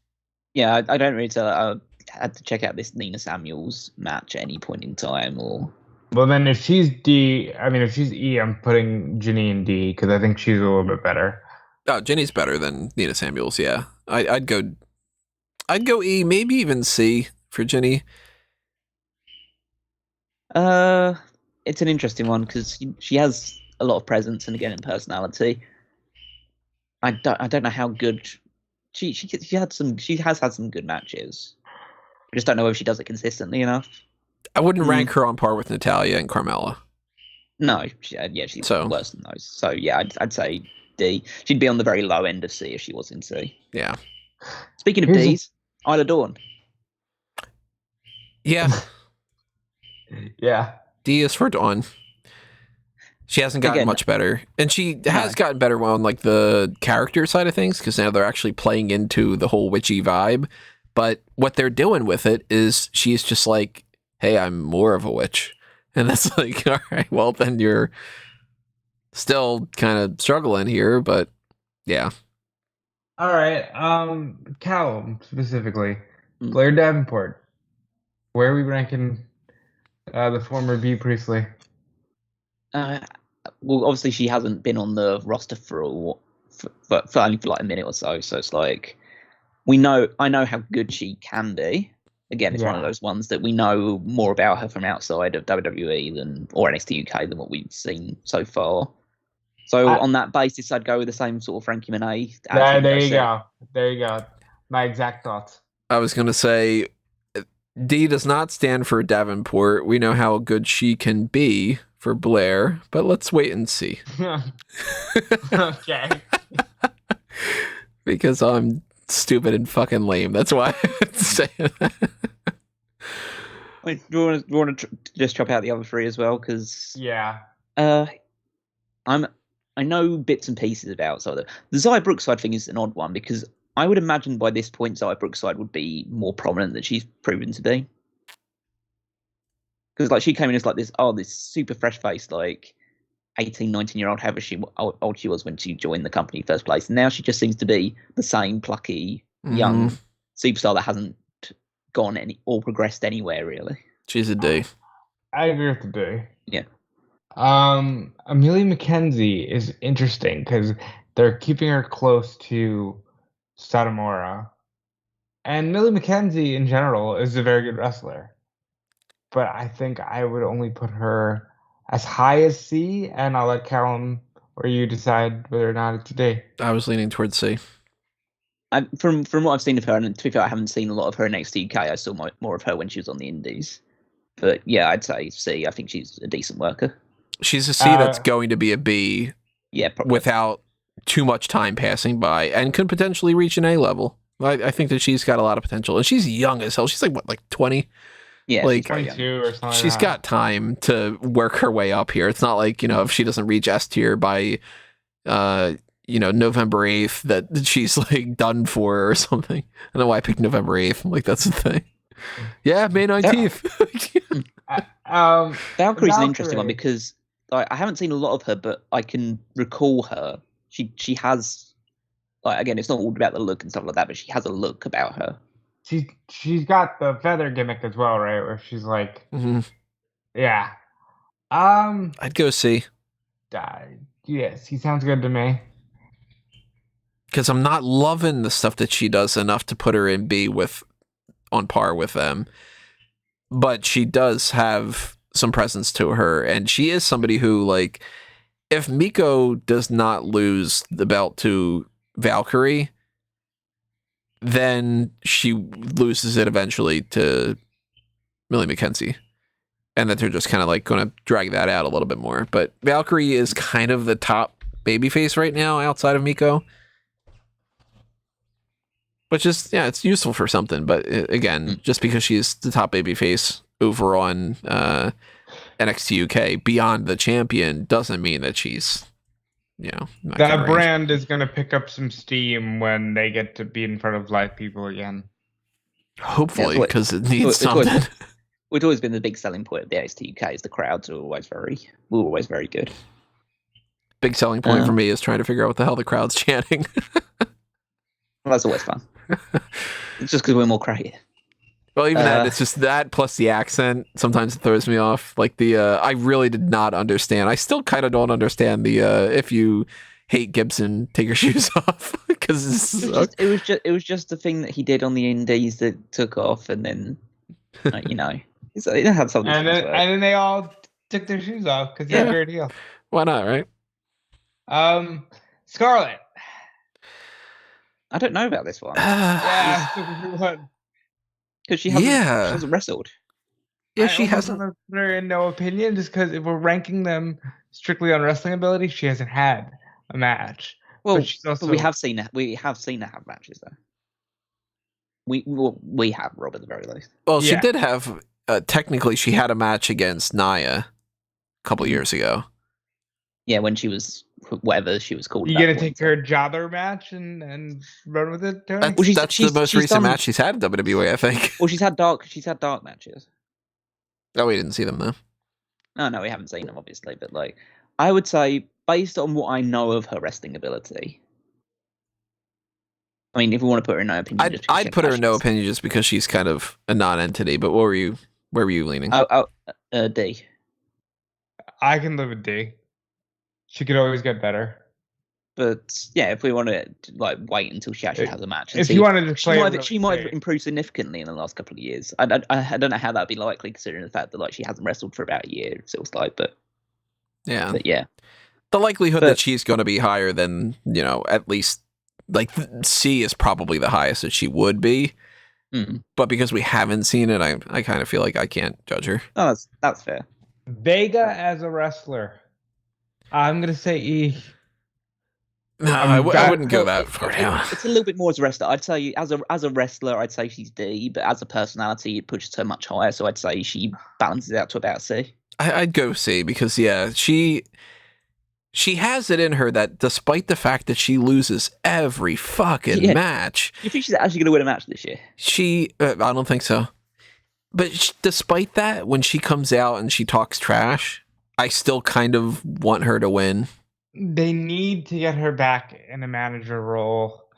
Yeah, I don't really tell. I had to check out this Nina Samuels match at any point in time, or. Well, then if she's D, if she's E, I'm putting Ginny in D because I think she's a little bit better. Oh, Jenny's better than Nina Samuels. Yeah, I'd go E, maybe even C for Jenny. It's an interesting one because she has a lot of presence and again in personality. I don't know how good she has had some good matches. I just don't know if she does it consistently enough. I wouldn't rank her on par with Natalya and Carmella. No, she's worse than those. So yeah, I'd say D. She'd be on the very low end of C if she was in C. Yeah. Speaking of D's, Isla Dawn. Yeah. Yeah. D is for Dawn. She hasn't gotten much better, and she has gotten better on like the character side of things because now they're actually playing into the whole witchy vibe. But what they're doing with it is she's just like, "Hey, I'm more of a witch," and that's like, all right, well then you're still kind of struggling here, but yeah. All right, Callum specifically, Blair Davenport. Where are we ranking the former B Priestley? well, obviously she hasn't been on the roster for only for like a minute or so. So it's like I know how good she can be. Again, it's one of those ones that we know more about her from outside of WWE or NXT UK than what we've seen so far. So on that basis, I'd go with the same sort of Frankie Monet. There you go. There you go. My exact thoughts. I was going to say, D does not stand for Davenport. We know how good she can be for Blair, but let's wait and see. Okay. Because I'm stupid and fucking lame. That's why I'm saying that. Wait, do you want to just chop out the other three as well? Because I know bits and pieces about some of them. The Xia Brookside thing is an odd one because I would imagine by this point Xia Brookside would be more prominent than she's proven to be. Because like she came in as like this super fresh faced, like 18, 19-year-old, however old she was when she joined the company in the first place. And now she just seems to be the same plucky young superstar that hasn't gone or progressed anywhere really. She's a D. I agree with the D. Yeah. Amelia Mckenzie is interesting because they're keeping her close to Satomura. And Amelia Mckenzie in general is a very good wrestler. But I think I would only put her as high as C, and I'll let Callum or you decide whether or not it's a D. I was leaning towards C. From what I've seen of her, and to be fair, I haven't seen a lot of her in NXT UK. I saw more of her when she was on the Indies. But yeah, I'd say C. I think she's a decent worker. She's a C that's going to be a B. Yeah, probably. Without too much time passing by, and could potentially reach an A level. I think that she's got a lot of potential, and she's young as hell. She's like 20. Yeah, like 22 or something. She's got time to work her way up here. It's not like, if she doesn't reach S tier by November 8th that she's like done for or something. I don't know why I picked November 8th. I'm like, that's the thing. Yeah, May 19th. Valkyrie's an interesting one because I haven't seen a lot of her, but I can recall her. She has, like, again, it's not all about the look and stuff like that, but she has a look about her. She's got the feather gimmick as well, right? Where she's like, yeah. I'd go C. Yes, he sounds good to me. Because I'm not loving the stuff that she does enough to put her in B on par with them. But she does have some presence to her, and she is somebody who, like, if Miko does not lose the belt to Valkyrie, then she loses it eventually to Millie McKenzie. And that they're just kind of like going to drag that out a little bit more. But Valkyrie is kind of the top babyface right now outside of Miko. Which is, it's useful for something. But again, just because she's the top babyface over on NXT UK beyond the champion doesn't mean that she's, that brand is going to pick up some steam when they get to be in front of live people again. Hopefully, because it needs something. It's always been the big selling point of the NXT UK is the crowds are always very good. Big selling point for me is trying to figure out what the hell the crowd's chanting. Well, that's always fun. It's just because we're more creative. Well, even that, it's just that plus the accent. Sometimes it throws me off. Like I really did not understand. I still kind of don't understand the if you hate Gibson, take your shoes off. Because it was just the thing that he did on the Indies that took off, and then it had something. And then they all took their shoes off because he had a great heel. Why not, right? Scarlett. I don't know about this one. Because she hasn't wrestled. Yeah, she hasn't. Put her in no opinion, just because if we're ranking them strictly on wrestling ability, she hasn't had a match. Well, but we have seen her. We have seen her have matches, though. We have, Rob, at the very least. Well, she did have. Technically, she had a match against Nia a couple years ago. Yeah, when she was whatever she was called. You gonna take her jobber match and run with it, Tony? That's the most recent match she's had in WWE, I think. Well, she's had dark matches. Oh, we didn't see them though. No, we haven't seen them, obviously. But like, I would say, based on what I know of her wrestling ability, I mean, if we want to put her in no opinion, I'd put her in no opinion just because she's kind of a non-entity. But where were you leaning? D. I can live with D. She could always get better. But yeah, if we want to like wait until she actually has a match, and If see, you wanted to play, she might have improved significantly in the last couple of years. I don't know how that'd be likely, considering the fact that like she hasn't wrestled for about a year. It feels like, but yeah, the likelihood that she's going to be higher than at least like C is probably the highest that she would be. But because we haven't seen it, I kind of feel like I can't judge her. Oh, that's fair. Vega as a wrestler, I'm gonna say E. No, I wouldn't go that far down. It's a little bit more as a wrestler. I'd say as a wrestler, I'd say she's D, but as a personality, it pushes her much higher. So I'd say she balances out to about C. I'd go C because she has it in her that despite the fact that she loses every fucking match. Do you think she's actually going to win a match this year? I don't think so. But despite that, when she comes out and she talks trash, I still kind of want her to win. They need to get her back in a manager role.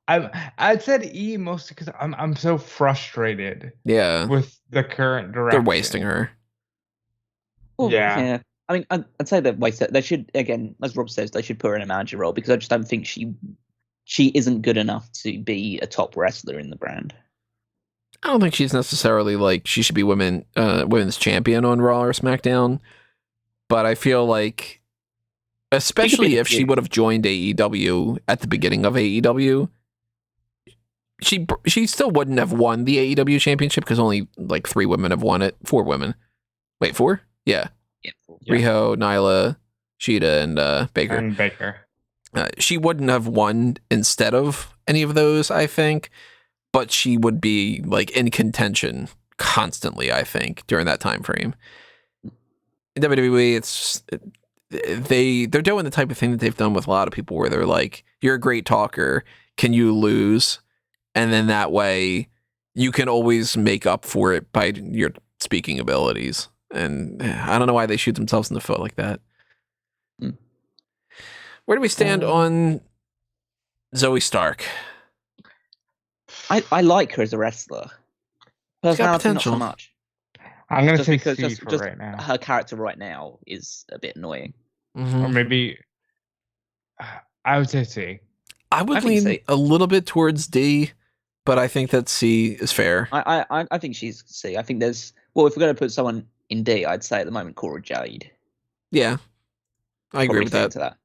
I'd said E mostly because I'm so frustrated. Yeah. With the current direction. They're wasting her. Well, yeah. I mean, I'd say that they should, again, as Rob says, they should put her in a manager role because I just don't think she isn't good enough to be a top wrestler in the brand. I don't think she's necessarily like she should be women's champion on Raw or SmackDown, but I feel like, especially if she would have joined AEW at the beginning of AEW, she still wouldn't have won the AEW championship because only like 3 women have won it. 4 women. Wait, 4? Yeah. Riho, Nyla, Shida, and Baker. And Baker. She wouldn't have won instead of any of those, I think, but she would be like in contention constantly, I think, during that time frame. In WWE, they're doing the type of thing that they've done with a lot of people where they're like, you're a great talker, can you lose? And then that way you can always make up for it by your speaking abilities. And I don't know why they shoot themselves in the foot like that. Where do we stand on Zoe Stark? I like her as a wrestler. Personality, not so much. I'm going to say because C for right now. Her character right now is a bit annoying. Or maybe I would say C. I would lean a little bit towards D, but I think that C is fair. I think she's C. I think if we're going to put someone in D, I'd say at the moment Cora Jade. Yeah, I agree with that.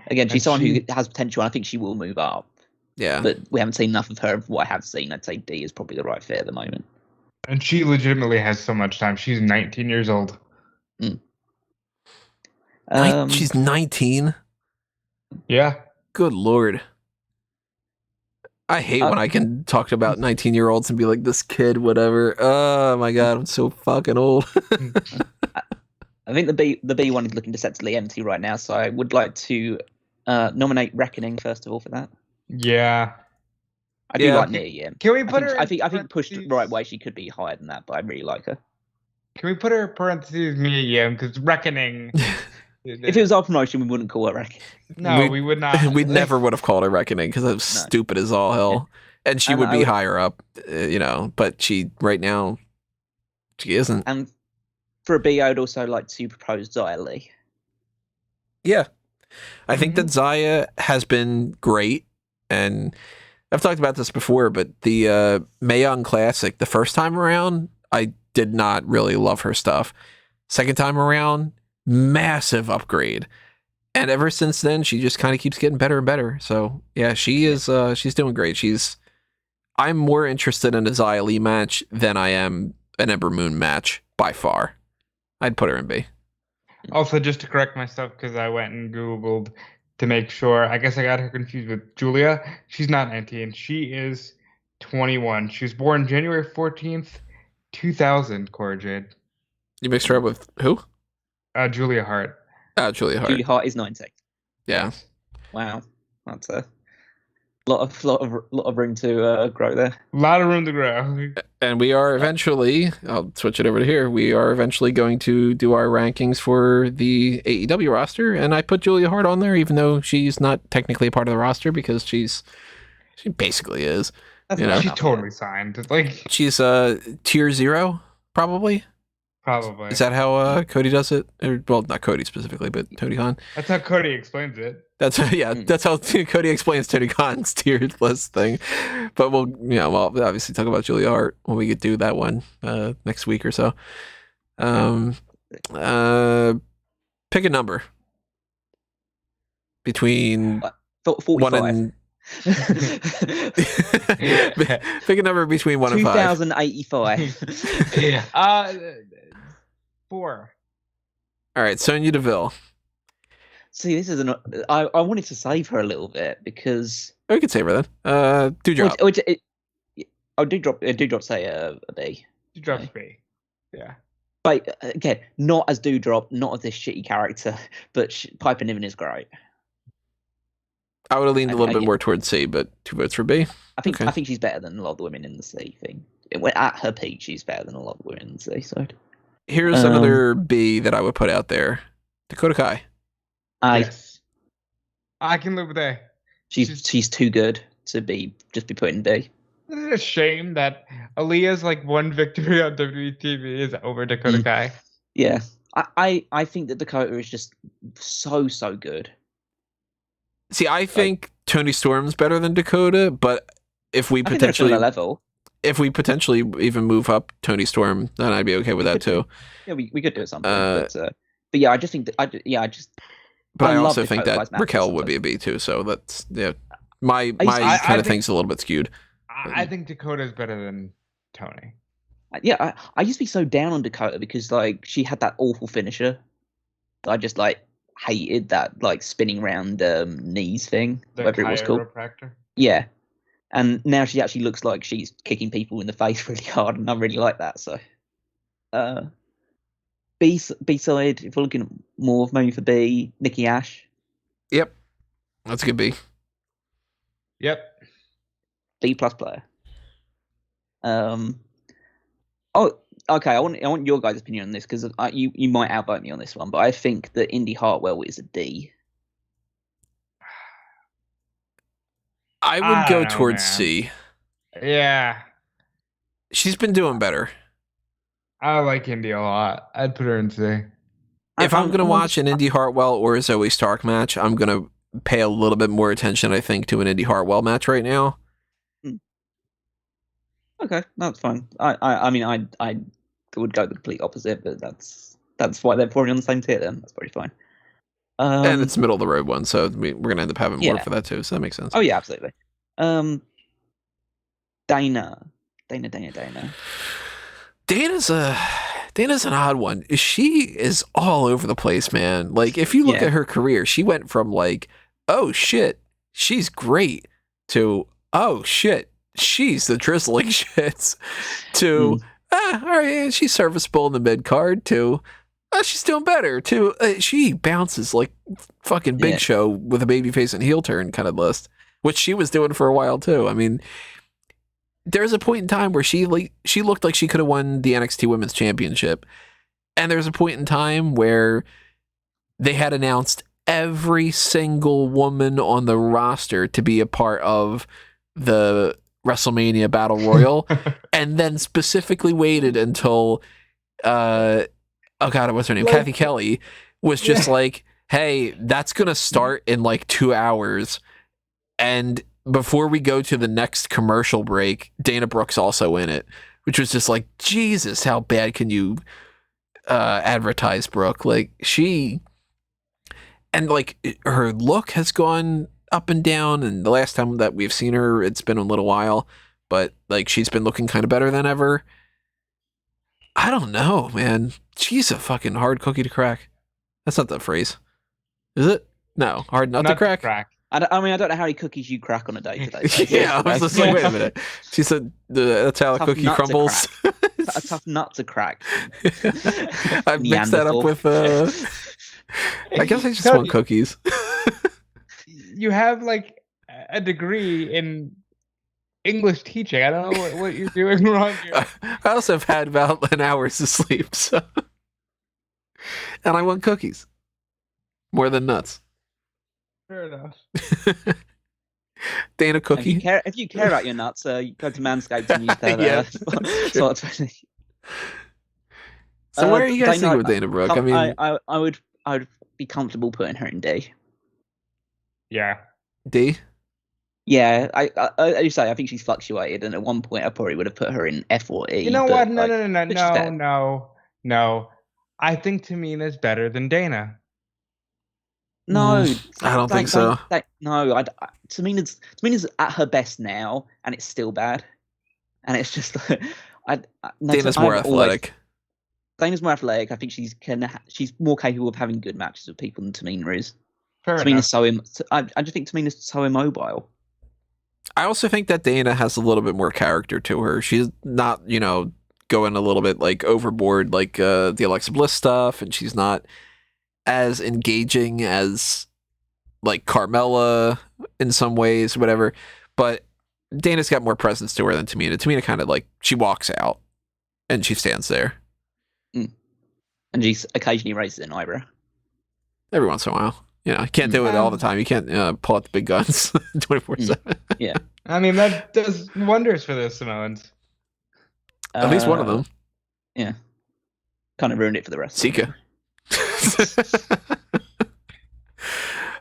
Again, she's someone who has potential, and I think she will move up. Yeah. But we haven't seen enough of her. Of what I have seen, I'd say D is probably the right fit at the moment. And she legitimately has so much time. She's 19 years old. She's 19? Yeah. Good Lord. I hate when I can talk about 19-year-olds and be like, this kid, whatever. Oh my God, I'm so fucking old. I think the B one is looking deceptively empty right now, so I would like to nominate Reckoning first of all for that. Yeah. I do like Nia, yeah. Can we put her? I think pushed the right way, she could be higher than that, but I really like her. Can we put her in parentheses Mia Yim? Because Reckoning. If it was our promotion, we wouldn't call her Reckoning. No, we would not. We never would have called her Reckoning because that's stupid as all hell. And she would be higher up, but right now, she isn't. And for a B, I would also like to propose Xia Li. Yeah. I think that Xia has been great. And I've talked about this before, but the Mae Young Classic, the first time around, I did not really love her stuff. Second time around, massive upgrade. And ever since then, she just kind of keeps getting better and better. So yeah, she's doing great. I'm more interested in a Xia Li match than I am an Ember Moon match by far. I'd put her in B. Also, just to correct myself, because I went and Googled to make sure. I guess I got her confused with Julia. She's not 19. She is 21. She was born January 14th, 2000, Cora Jade. You mixed her up with who? Julia Hart. Julia Hart. Julia Hart is 19. Yeah. Wow. That's a lot of room to grow there. A lot of room to grow. And we are eventually, I'll switch it over to here, we are eventually going to do our rankings for the AEW roster, and I put Julia Hart on there, even though she's not technically a part of the roster, because she basically is. She's totally signed. Like, she's tier 0, probably. Probably. Is that how Cody does it? Well, not Cody specifically, but Tony Khan. That's how Cody explains it. That's how Cody explains Tony Khan's tiered list thing. But we'll obviously talk about Julia Hart when we do that one next week or so. Pick a number between 45. 1 and pick a number between 1 and 5. 2085. 4. All right, Sonya Deville. See, this is I wanted to save her a little bit because We could save her then. Dewdrop. Dewdrop say a B. Dewdrop's B. Yeah. But again, not as Dewdrop, not as this shitty character, but Piper Niven is great. I would have leaned a little bit more towards C, but 2 votes for B. I think she's better than a lot of the women in the C thing. At her peak, she's better than a lot of the women in the C side. Here's another B that I would put out there. Dakota Kai. Yes. I can live with A. She's too good to be put in B. Isn't it a shame that Aaliyah's one victory on WWE TV is over Dakota Kai? Yeah. I think that Dakota is just so good. See, I think Toni Storm's better than Dakota, but if we potentially even move up Toni Storm, then I'd be okay with that too. Yeah, we could do it something. But yeah, I just think that But I also think that Raquel would be a B too. So that's my kind of thing's a little bit skewed. I think Dakota's better than Toni. Yeah, I used to be so down on Dakota because she had that awful finisher. I just hated that spinning round knees thing, whatever it was called. Yeah, and now she actually looks like she's kicking people in the face really hard, and I really like that. So, B side, if we're looking more maybe for B, Nikki Ash. Yep, that's a good B. Yep. B+ player. Oh, okay. I want your guys' opinion on this because you might outvote me on this one, but I think that Indy Hartwell is a D. I would go towards C. Yeah. She's been doing better. I like Indy a lot. I'd put her in C. If I'm going to watch an Indy Hartwell or a Zoe Stark match, I'm going to pay a little bit more attention, I think, to an Indy Hartwell match right now. Okay, that's fine. I mean, I would go the complete opposite, but that's why they're probably on the same tier then. That's pretty fine. And it's middle of the road one, so we're going to end up having more for that too, so that makes sense. Oh, yeah, absolutely. Dana's an odd one. She is all over the place, man. If you look at her career, she went from oh shit, she's great, to oh shit, she's the drizzling shits, to all right, she's serviceable in the mid card, to she's doing better, to she bounces like fucking Big Show with a babyface and heel turn kind of list, which she was doing for a while too. I mean, there's a point in time where she looked like she could have won the NXT Women's Championship, and there's a point in time where they had announced every single woman on the roster to be a part of the WrestleMania Battle Royal, and then specifically waited until what's her name? Kathy Kelly was just hey, that's gonna start in 2 hours, and before we go to the next commercial break, Dana Brooke's also in it, which was just Jesus, how bad can you advertise Brooke? Her look has gone up and down, and the last time that we've seen her, it's been a little while, but she's been looking kind of better than ever. I don't know, man. She's a fucking hard cookie to crack. That's not the phrase, is it? No, hard nut to crack. I don't know how many cookies you crack on a day today. Yeah, I was just wait a minute. She said that's how a cookie crumbles. A tough nut to crack. I mixed that up with I guess I just want cookies. You have a degree in English teaching. I don't know what you're doing wrong here. I also have had about an hour's of sleep, so and I want cookies more than nuts. Fair enough. Dana Cookie. If you care about your nuts, you go to Manscaped and use their So where are you guys Dana, thinking with Dana Brooke? I mean, I would be comfortable putting her in D. Yeah. D? Yeah, I you say I think she's fluctuated, and at one point I probably would have put her in F or E. You know but, what? No, like, no, no, but she's there. no. I think Tamina's better than Dana. No, I don't think so. No, Tamina's at her best now, and it's still bad. And it's just Dana's more athletic. Dana's more athletic. I think she's more capable of having good matches with people than Tamina is. Fair Tamina's enough. I just think Tamina's so immobile. I also think that Dana has a little bit more character to her. She's not, going a little bit like overboard like the Alexa Bliss stuff, and she's not as engaging as like Carmella in some ways, whatever. But Dana's got more presence to her than Tamina. Tamina kind of like, she walks out and she stands there. And she occasionally raises an eyebrow. Every once in a while. You can't do it all the time. You can't pull out the big guns 24/7. Yeah. I mean, that does wonders for the Samoans. At least one of them. Yeah. Kind of ruined it for the rest. Sika.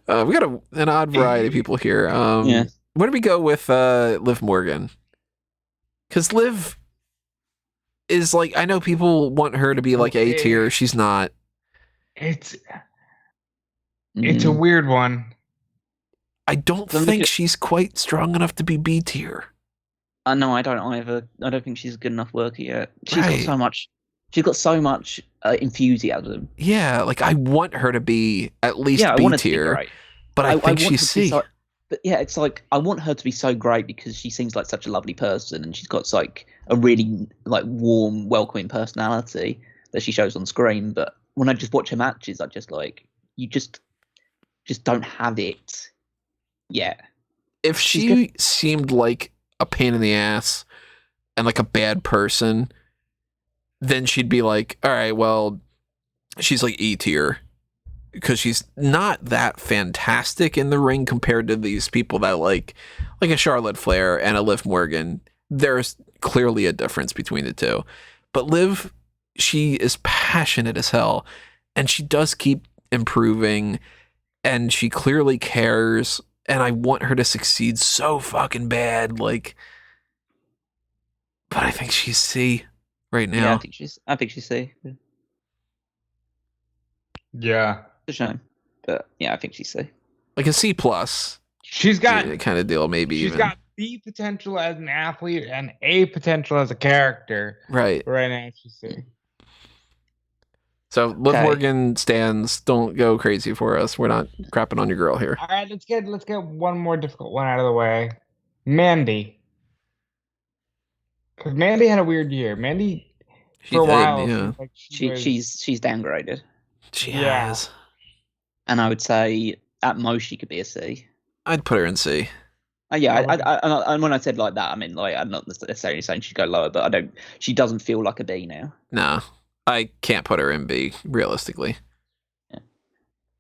We got an odd variety of people here. Yeah. Where do we go with Liv Morgan? Because Liv is like, I know people want her to be like A tier. She's not. It's a weird one. I don't think she's quite strong enough to be B tier. No, I don't either. I don't think she's a good enough worker yet. She's got so much. She's got so much enthusiasm. Yeah, like I want her to be at least B tier, but I think she's C. But yeah, it's like I want her to be so great because she seems like such a lovely person, and she's got like a really like warm, welcoming personality that she shows on screen. But when I just watch her matches, I just like you just don't have it yet. If she seemed like a pain in the ass and like a bad person, then she'd be like, all right, well, she's like E tier because she's not that fantastic in the ring compared to these people that like a Charlotte Flair and a Liv Morgan. There's clearly a difference between the two. But Liv, she is passionate as hell, and she does keep improving, and she clearly cares, and I want her to succeed so fucking bad. Like, but I think she's C right now. Yeah, I think she's C. Yeah. It's a shame. But yeah, I think she's C. Like a C plus. She's got kind of deal, maybe. She's got B potential as an athlete and A potential as a character. Right. Right now she's C. So Liv Morgan stands. Don't go crazy for us. We're not crapping on your girl here. All right, let's get one more difficult one out of the way. Mandy. Because Mandy had a weird year. Mandy, for a while, yeah. Like she's downgraded. She has. And I would say at most she could be a C. I'd put her in C. Yeah, and when I said like that, I mean like I'm not necessarily saying she'd go lower, but she doesn't feel like a B now. No, I can't put her in B realistically. Yeah.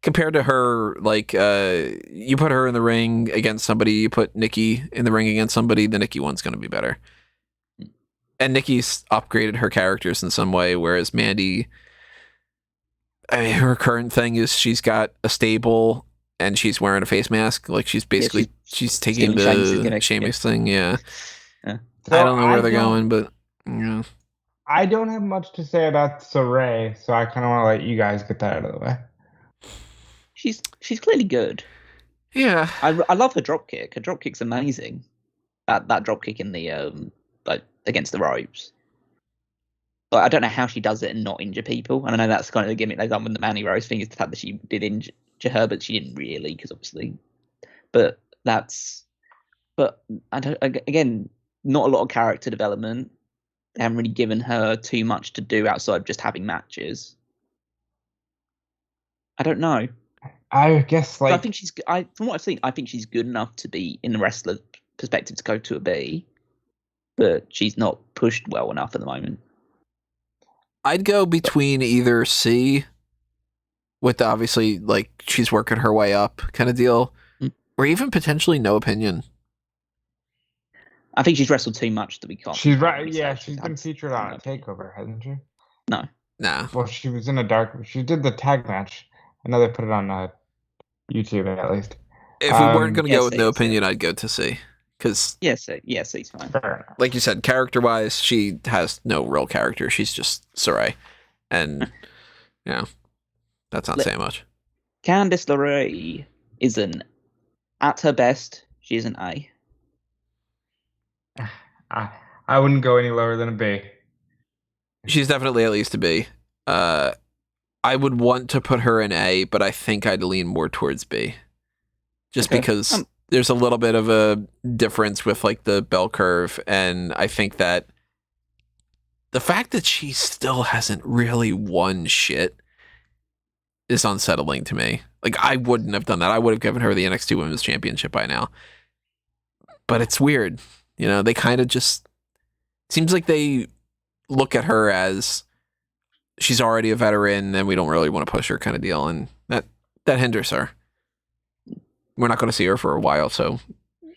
Compared to her, like you put her in the ring against somebody, you put Nikki in the ring against somebody, the Nikki one's going to be better. And Nikki's upgraded her characters in some way, whereas Mandy, I mean, her current thing is she's got a stable and she's wearing a face mask. Like she's basically she's taking the Sheamus thing. Yeah. Yeah. So I don't know where they're going, but yeah. I don't have much to say about Saray, so I kind of want to let you guys get that out of the way. She's clearly good. Yeah. I love her dropkick. Her dropkick's amazing. That dropkick in the like against the ropes. But I don't know how she does it and not injure people. And I know that's kind of the gimmick they've done with the Manny Rose thing, is the fact that she did injure her, but she didn't really, because obviously. But I don't. Again, not a lot of character development. They haven't really given her too much to do outside of just having matches. I don't know. I guess like I think from what I've seen, I think she's good enough to be in the wrestler perspective to go to a B, but she's not pushed well enough at the moment. I'd go between either C, with obviously like she's working her way up kind of deal, or even potentially no opinion. I think she's wrestled too much that we can't. She's right. Yeah, she's been featured on a takeover, hasn't she? No. Nah. Well, she did the tag match. I know they put it on YouTube at least. If we weren't going to go yes, with no yes, opinion, I'd go to C. Because, yes, he's fine. Fair enough. like you said, character-wise, she has no real character. She's just Sarai. And, that's not saying much. Candice Lorraine isn't, at her best, she's an A. I wouldn't go any lower than a B. She's definitely at least a B. I would want to put her in A, but I think I'd lean more towards B. Just because there's a little bit of a difference with like the bell curve, and I think that the fact that she still hasn't really won shit is unsettling to me. Like, I wouldn't have done that. I would have given her the NXT Women's Championship by now. But it's weird. They kind of just... Seems like they look at her as she's already a veteran and we don't really want to push her kind of deal. And that hinders her. We're not going to see her for a while, so,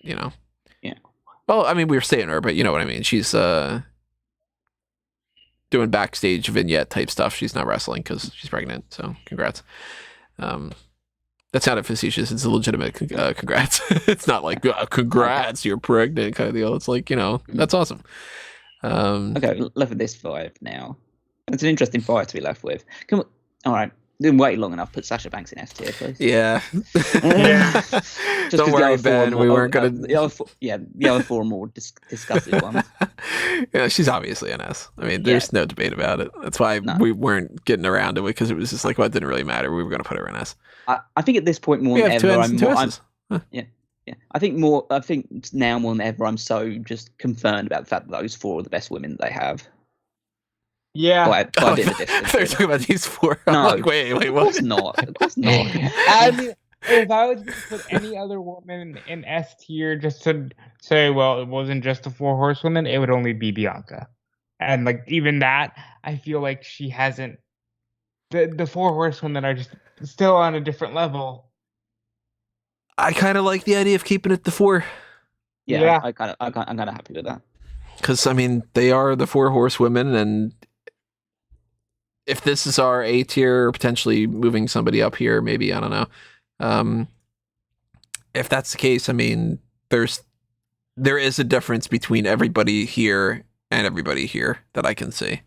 Yeah. Well, I mean, we were staying her, but you know what I mean. She's doing backstage vignette type stuff. She's not wrestling because she's pregnant, so congrats. That's not a facetious. It's a legitimate congrats. It's not like, congrats, you're pregnant kind of deal. It's like, that's awesome. Okay, left with this 5 now. It's an interesting 5 to be left with. All right, didn't wait long enough. Put Sasha Banks in S tier, please. Yeah. Just Don't worry, Ben. We weren't gonna. The other 4 are more discussive ones. Yeah, she's obviously an S. I mean, there's no debate about it. That's why we weren't getting around to it, because it was just like, well, it didn't really matter. We were going to put her in S. I think at this point more than ever, I think now more than ever, I'm so just confirmed about the fact that those 4 are the best women they have. Yeah. By a bit of a distance. They're talking about these 4. No, I'm like, wait, what? Of course not. I mean, if I was going to put any other woman in S tier just to say, well, it wasn't just the 4 horsewomen, it would only be Bianca. And like even that, I feel like she hasn't. The 4 horsewomen are just still on a different level. I kind of like the idea of keeping it the 4. Yeah. I'm kind of happy with that. Because I mean, they are the 4 horsewomen, and if this is our A tier, potentially moving somebody up here, maybe, I don't know. If that's the case, I mean, there is a difference between everybody here and everybody here that I can see.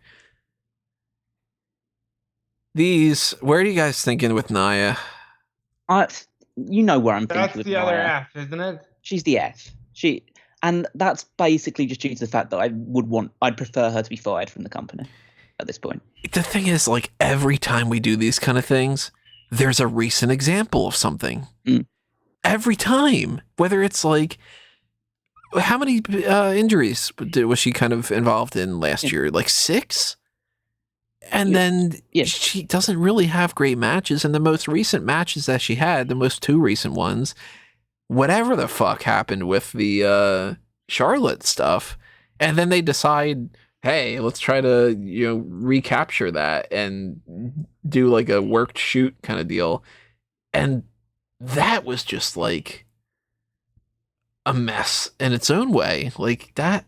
Where are you guys thinking with Nia? You know where I'm thinking That's with the Nia. other F, isn't it? She's the F. And that's basically just due to the fact that I'd prefer her to be fired from the company at this point. The thing is, like, every time we do these kind of things, there's a recent example of something. Every time. Whether it's like, how many injuries was she kind of involved in last year? Like 6? And then she doesn't really have great matches. And the most recent matches that she had, the most 2 recent ones, whatever the fuck happened with the Charlotte stuff. And then they decide, hey, let's try to, recapture that and do like a worked shoot kind of deal. And that was just like a mess in its own way. Like that.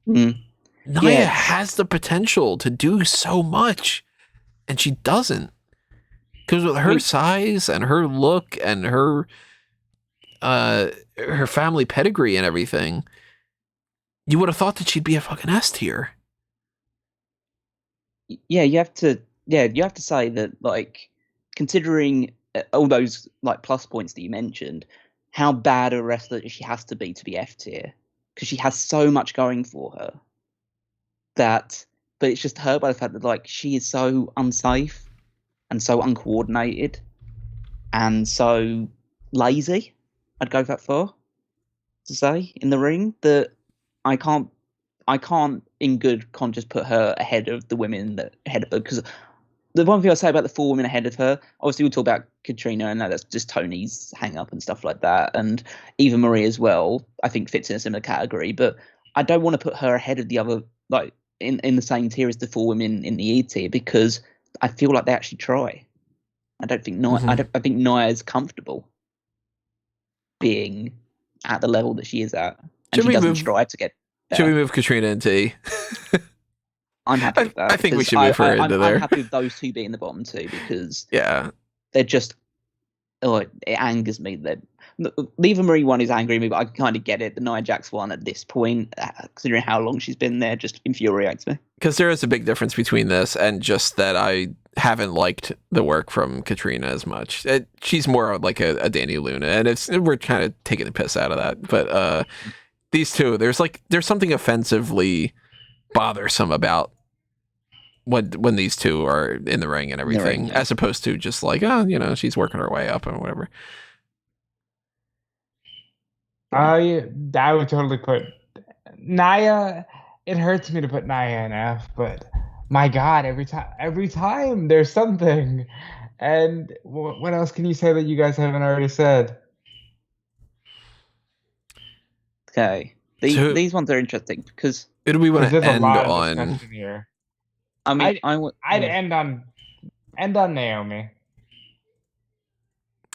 Nia has the potential to do so much, and she doesn't. Because with her size and her look and her family pedigree and everything, you would have thought that she'd be a fucking S tier. Yeah, you have to say that, like, considering all those like plus points that you mentioned, how bad a wrestler she has to be F tier, because she has so much going for her. But it's just hurt by the fact that, like, she is so unsafe and so uncoordinated and so lazy. I'd go that far to say in the ring that I can't in good conscience put her ahead of the women ahead of her, because the one thing I say about the 4 women ahead of her, obviously we'll talk about Katrina, and that's just Tony's hang up and stuff like that, and Eva Marie as well, I think fits in a similar category, but I don't want to put her ahead of the other, like in the same tier as the 4 women in the E tier, because I feel like they actually try. I don't think I think Nia's comfortable being at the level that she is at, and she doesn't strive to get better. Should we move Katrina into E? I'm happy with that. I think we because should move her into there. I'm happy with those two being the bottom two because Yeah. they're just. Oh, it angers me that the Eva Marie one is angering me, but I kind of get it. The Nia Jax one at this point, considering how long she's been there, just infuriates me. Because there is a big difference between this and just that I haven't liked the work from Katrina as much. She's more like a Danny Luna, and we're kind of taking the piss out of that. But these two, there's something offensively bothersome about when these two are in the ring and everything, as opposed to just like, she's working her way up and whatever. I would totally put Nia. It hurts me to put Nia in F, but my God, every time there's something. And what else can you say that you guys haven't already said? Okay, these ones are interesting because who do we want to end on? Here. I mean, I'd end on Naomi.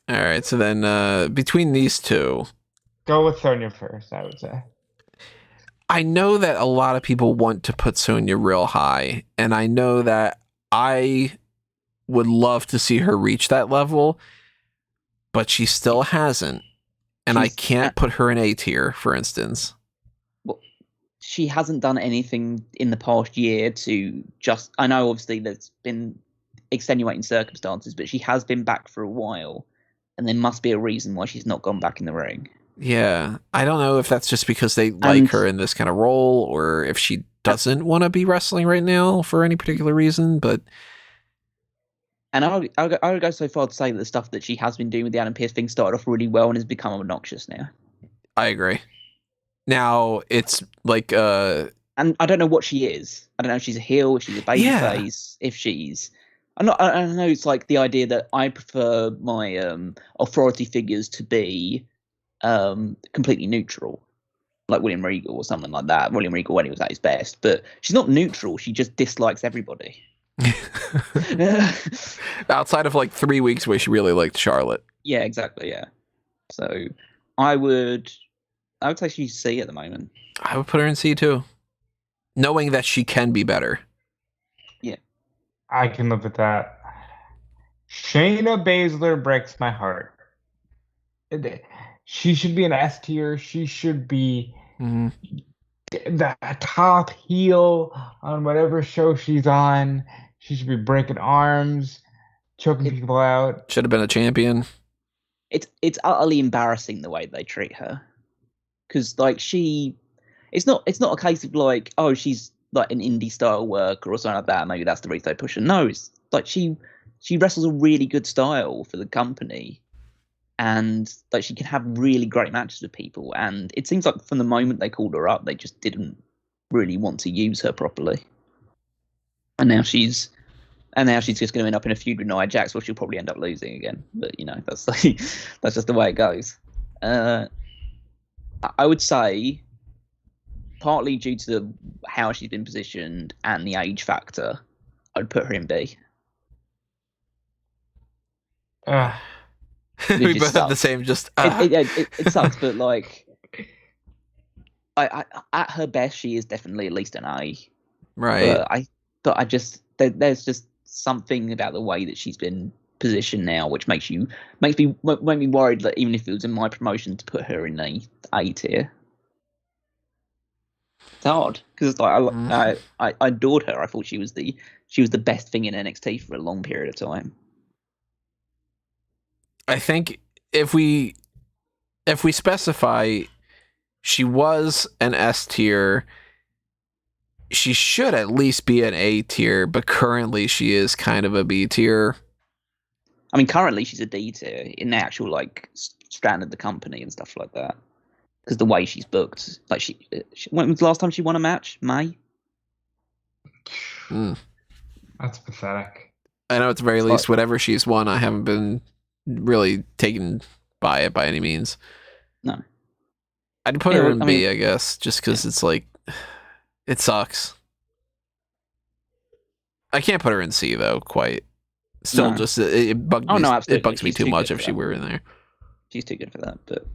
All right, so then between these two, go with Sonya first, I would say. I know that a lot of people want to put Sonya real high, and I know that I would love to see her reach that level, but she still hasn't, and I can't put her in A tier, for instance. Well, she hasn't done anything in the past year to just... I know, obviously, there's been extenuating circumstances, but she has been back for a while, and there must be a reason why she's not gone back in the ring. Yeah, I don't know if that's just because they like her in this kind of role, or if she doesn't want to be wrestling right now for any particular reason, but... And I would go so far to say that the stuff that she has been doing with the Adam Pearce thing started off really well and has become obnoxious now. I agree. Now, it's like... And I don't know what she is. I don't know if she's a heel, if she's a babyface, if she's... I know it's like the idea that I prefer my authority figures to be completely neutral, like William Regal or something like that. William Regal when he was at his best, but she's not neutral. She just dislikes everybody. Outside of like 3 weeks where she really liked Charlotte. Yeah, exactly. Yeah. So I would say she's C at the moment. I would put her in C too, knowing that she can be better. Yeah, I can live with that. Shayna Baszler breaks my heart. She should be an S tier. She should be the top heel on whatever show she's on. She should be breaking arms, choking people out. Should have been a champion. It's utterly embarrassing the way they treat her, because like it's not a case of like, oh, she's like an indie style worker or something like that. Maybe that's the reason they push her. No, it's like she wrestles a really good style for the company. And like she can have really great matches with people, and it seems like from the moment they called her up, they just didn't really want to use her properly. And now she's just going to end up in a feud with Nia Jax, where she'll probably end up losing again. But that's that's just the way it goes. I would say, partly due to how she's been positioned and the age factor, I'd put her in B. We both have the same. Just it sucks, but like, I at her best, she is definitely at least an A. Right. But I just there's just something about the way that she's been positioned now, which makes me worried that even if it was in my promotion to put her in the A tier, it's hard because like I adored her. I thought she was the best thing in NXT for a long period of time. I think if we specify she was an S tier, she should at least be an A tier, but currently she is kind of a B tier. I mean, currently she's a D tier in the actual like strand of the company and stuff like that. Because the way she's booked, like she when was the last time she won a match? May. That's pathetic. I know at the very least, whatever she's won, I haven't been really taken by it by any means. No. I'd put her in B, I guess, just because it's like, it sucks. I can't put her in C though, quite. Still, no. Just it bugs me. No, it bugs me too much if she were in there. She's too good for that. But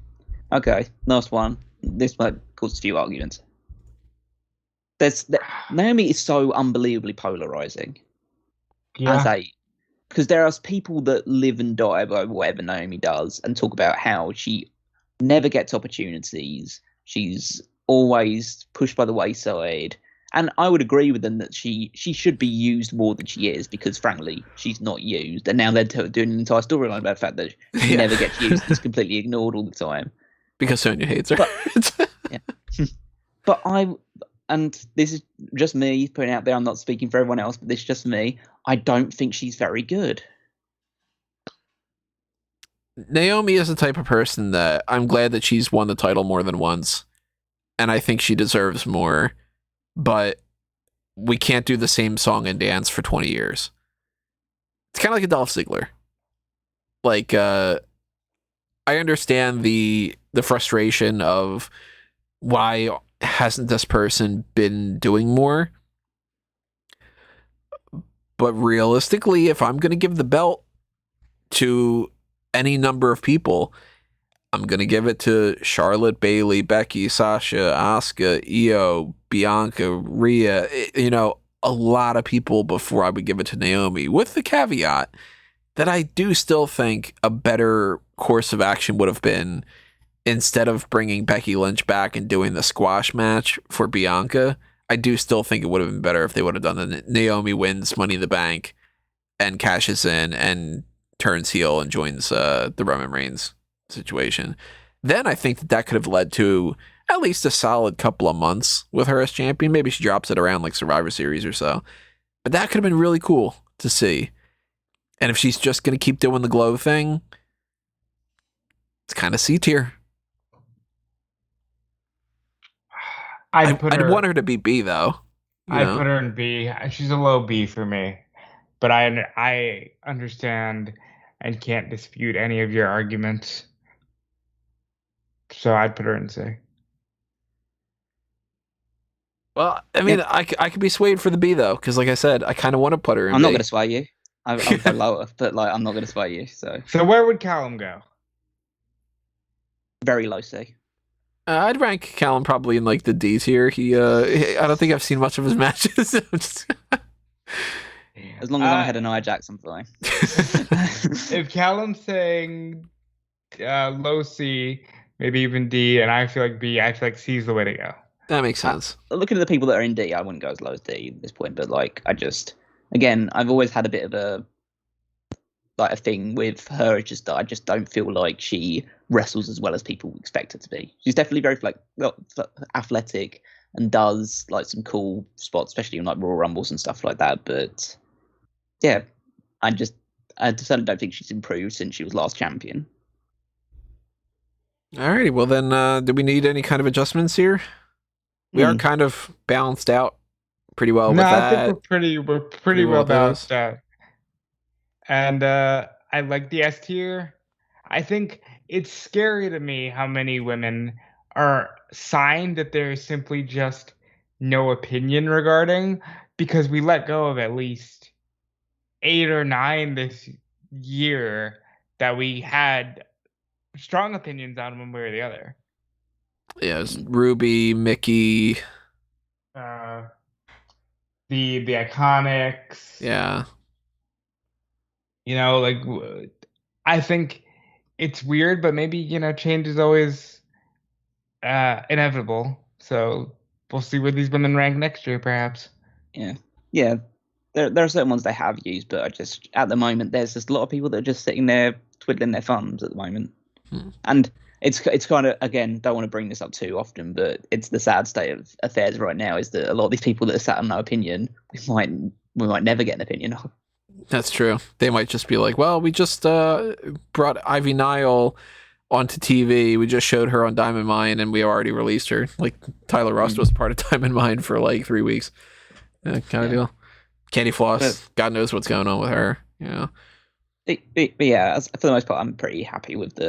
okay, last one. This might cause a few arguments. Naomi is so unbelievably polarizing. Yeah. Because there are people that live and die by whatever Naomi does and talk about how she never gets opportunities. She's always pushed by the wayside. And I would agree with them that she should be used more than she is, because frankly, she's not used. And now they're doing an entire storyline about the fact that she never gets used and is completely ignored all the time. Because Sonya hates her. But and this is just me putting out there, I'm not speaking for everyone else, but this is just me. I don't think she's very good. Naomi is the type of person that I'm glad that she's won the title more than once. And I think she deserves more. But we can't do the same song and dance for 20 years. It's kind of like a Dolph Ziggler. Like, I understand the frustration of why hasn't this person been doing more? But realistically, if I'm going to give the belt to any number of people, I'm going to give it to Charlotte, Bayley, Becky, Sasha, Asuka, Io, Bianca, Rhea, a lot of people before I would give it to Naomi, with the caveat that I do still think a better course of action would have been, instead of bringing Becky Lynch back and doing the squash match for Bianca, I do still think it would have been better if they would have done the Naomi wins Money in the Bank and cashes in and turns heel and joins the Roman Reigns situation. Then I think that could have led to at least a solid couple of months with her as champion. Maybe she drops it around like Survivor Series or so. But that could have been really cool to see. And if she's just going to keep doing the glow thing, it's kind of C tier. I'd want her to be B, though. I'd put her in B. She's a low B for me. But I understand and can't dispute any of your arguments. So I'd put her in C. Well, I mean, I could be swayed for the B, though, because like I said, I kind of want to put her in B. I'm not going to sway you. I'll go lower, but I'm not going to sway you. So where would Callum go? Very low C. I'd rank Callum probably in like the D tier. I don't think I've seen much of his matches. As long as I'm ahead of Nia Jax, I'm fine. If Callum's saying low C, maybe even D, and I feel like B, I feel like C is the way to go. That makes sense. Looking at the people that are in D, I wouldn't go as low as D at this point, but I've always had a bit of a thing with her. It's just that I just don't feel like she wrestles as well as people expect her to be. She's definitely very athletic and does like some cool spots, especially in like Royal Rumbles and stuff like that. But yeah, I certainly don't think she's improved since she was last champion. Alrighty, well then, do we need any kind of adjustments here? We are kind of balanced out pretty well with that. I think we're pretty well balanced out. And I like the S tier. I think it's scary to me how many women are signed that there's simply just no opinion regarding, because we let go of at least 8 or 9 this year that we had strong opinions on one way or the other. Yeah, it's Ruby, Mickey, the Iconics. Yeah. I think it's weird, but maybe, change is always inevitable. So we'll see where these women rank next year, perhaps. Yeah. Yeah. There are certain ones they have used, but at the moment, there's just a lot of people that are just sitting there twiddling their thumbs at the moment. And it's kind of, again, don't want to bring this up too often, but it's the sad state of affairs right now is that a lot of these people that are sat on no opinion, we might never get an opinion of. That's true. They might just be like, well, we just brought Ivy Nile onto TV. We just showed her on Diamond Mine, and we already released her. Like, Tyler Rust was part of Diamond Mine for like 3 weeks. Kind of deal. Candy Floss, God knows what's going on with her. But yeah, for the most part, I'm pretty happy with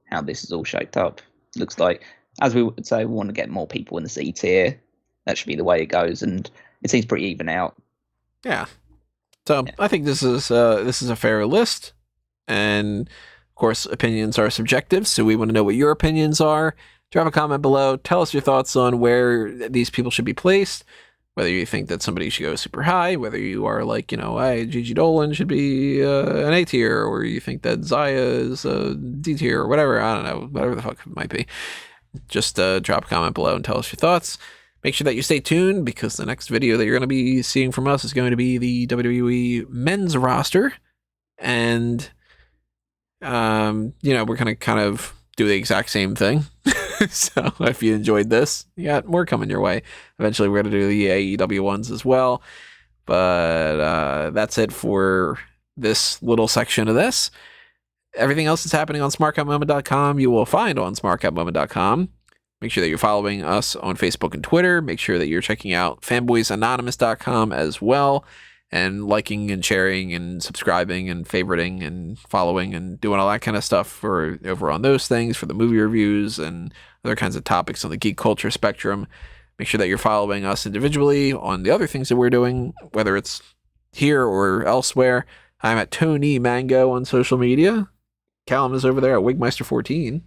how this is all shaped up. Looks like, as we would say, we want to get more people in the C tier. That should be the way it goes, and it seems pretty even out. Yeah. So I think this is a fair list, and of course, opinions are subjective. So we want to know what your opinions are. Drop a comment below. Tell us your thoughts on where these people should be placed. Whether you think that somebody should go super high, whether you are like, hey, Gigi Dolan should be an A tier, or you think that Zaya is a D tier, or whatever. I don't know, whatever the fuck it might be. Just drop a comment below and tell us your thoughts. Make sure that you stay tuned, because the next video that you're going to be seeing from us is going to be the WWE men's roster. And, we're going to kind of do the exact same thing. So if you enjoyed this, you got more coming your way. Eventually, we're going to do the AEW ones as well. But that's it for this little section of this. Everything else that's happening on smark.moment.com, you will find on smark.moment.com. Make sure that you're following us on Facebook and Twitter. Make sure that you're checking out fanboysanonymous.com as well, and liking and sharing and subscribing and favoriting and following and doing all that kind of stuff for over on those things for the movie reviews and other kinds of topics on the geek culture spectrum. Make sure that you're following us individually on the other things that we're doing, whether it's here or elsewhere. I'm at Tony Mango on social media. Callum is over there at Wigmeister14.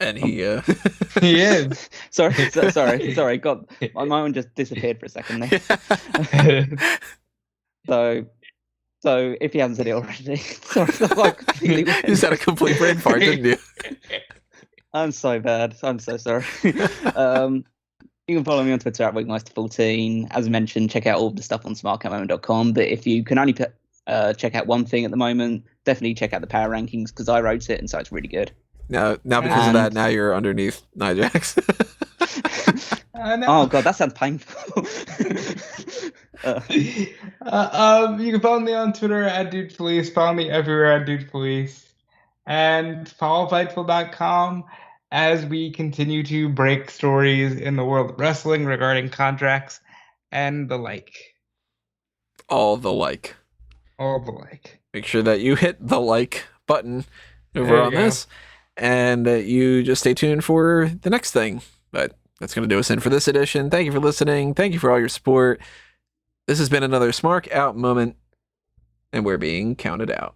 And he He is. sorry. God, my mind just disappeared for a second there. So if you haven't said it already, sorry, I completely you just had a complete brain fart, didn't you? I'm so bad. I'm so sorry. You can follow me on Twitter at Wigmeister14. As mentioned, check out all of the stuff on smark.moment.com. But if you can only check out one thing at the moment, definitely check out the power rankings, because I wrote it, and so it's really good. Now because of that, now you're underneath Nijax. Oh god, that sounds painful. You can follow me on Twitter at DudePolice. Follow me everywhere at DudePolice. And follow Fightful.com as we continue to break stories in the world of wrestling regarding contracts and the like. All the like. Make sure that you hit the like button over on this. And you just stay tuned for the next thing. But that's going to do us in for this edition. Thank you for listening. Thank you for all your support. This has been another Smark Out moment, and we're being counted out.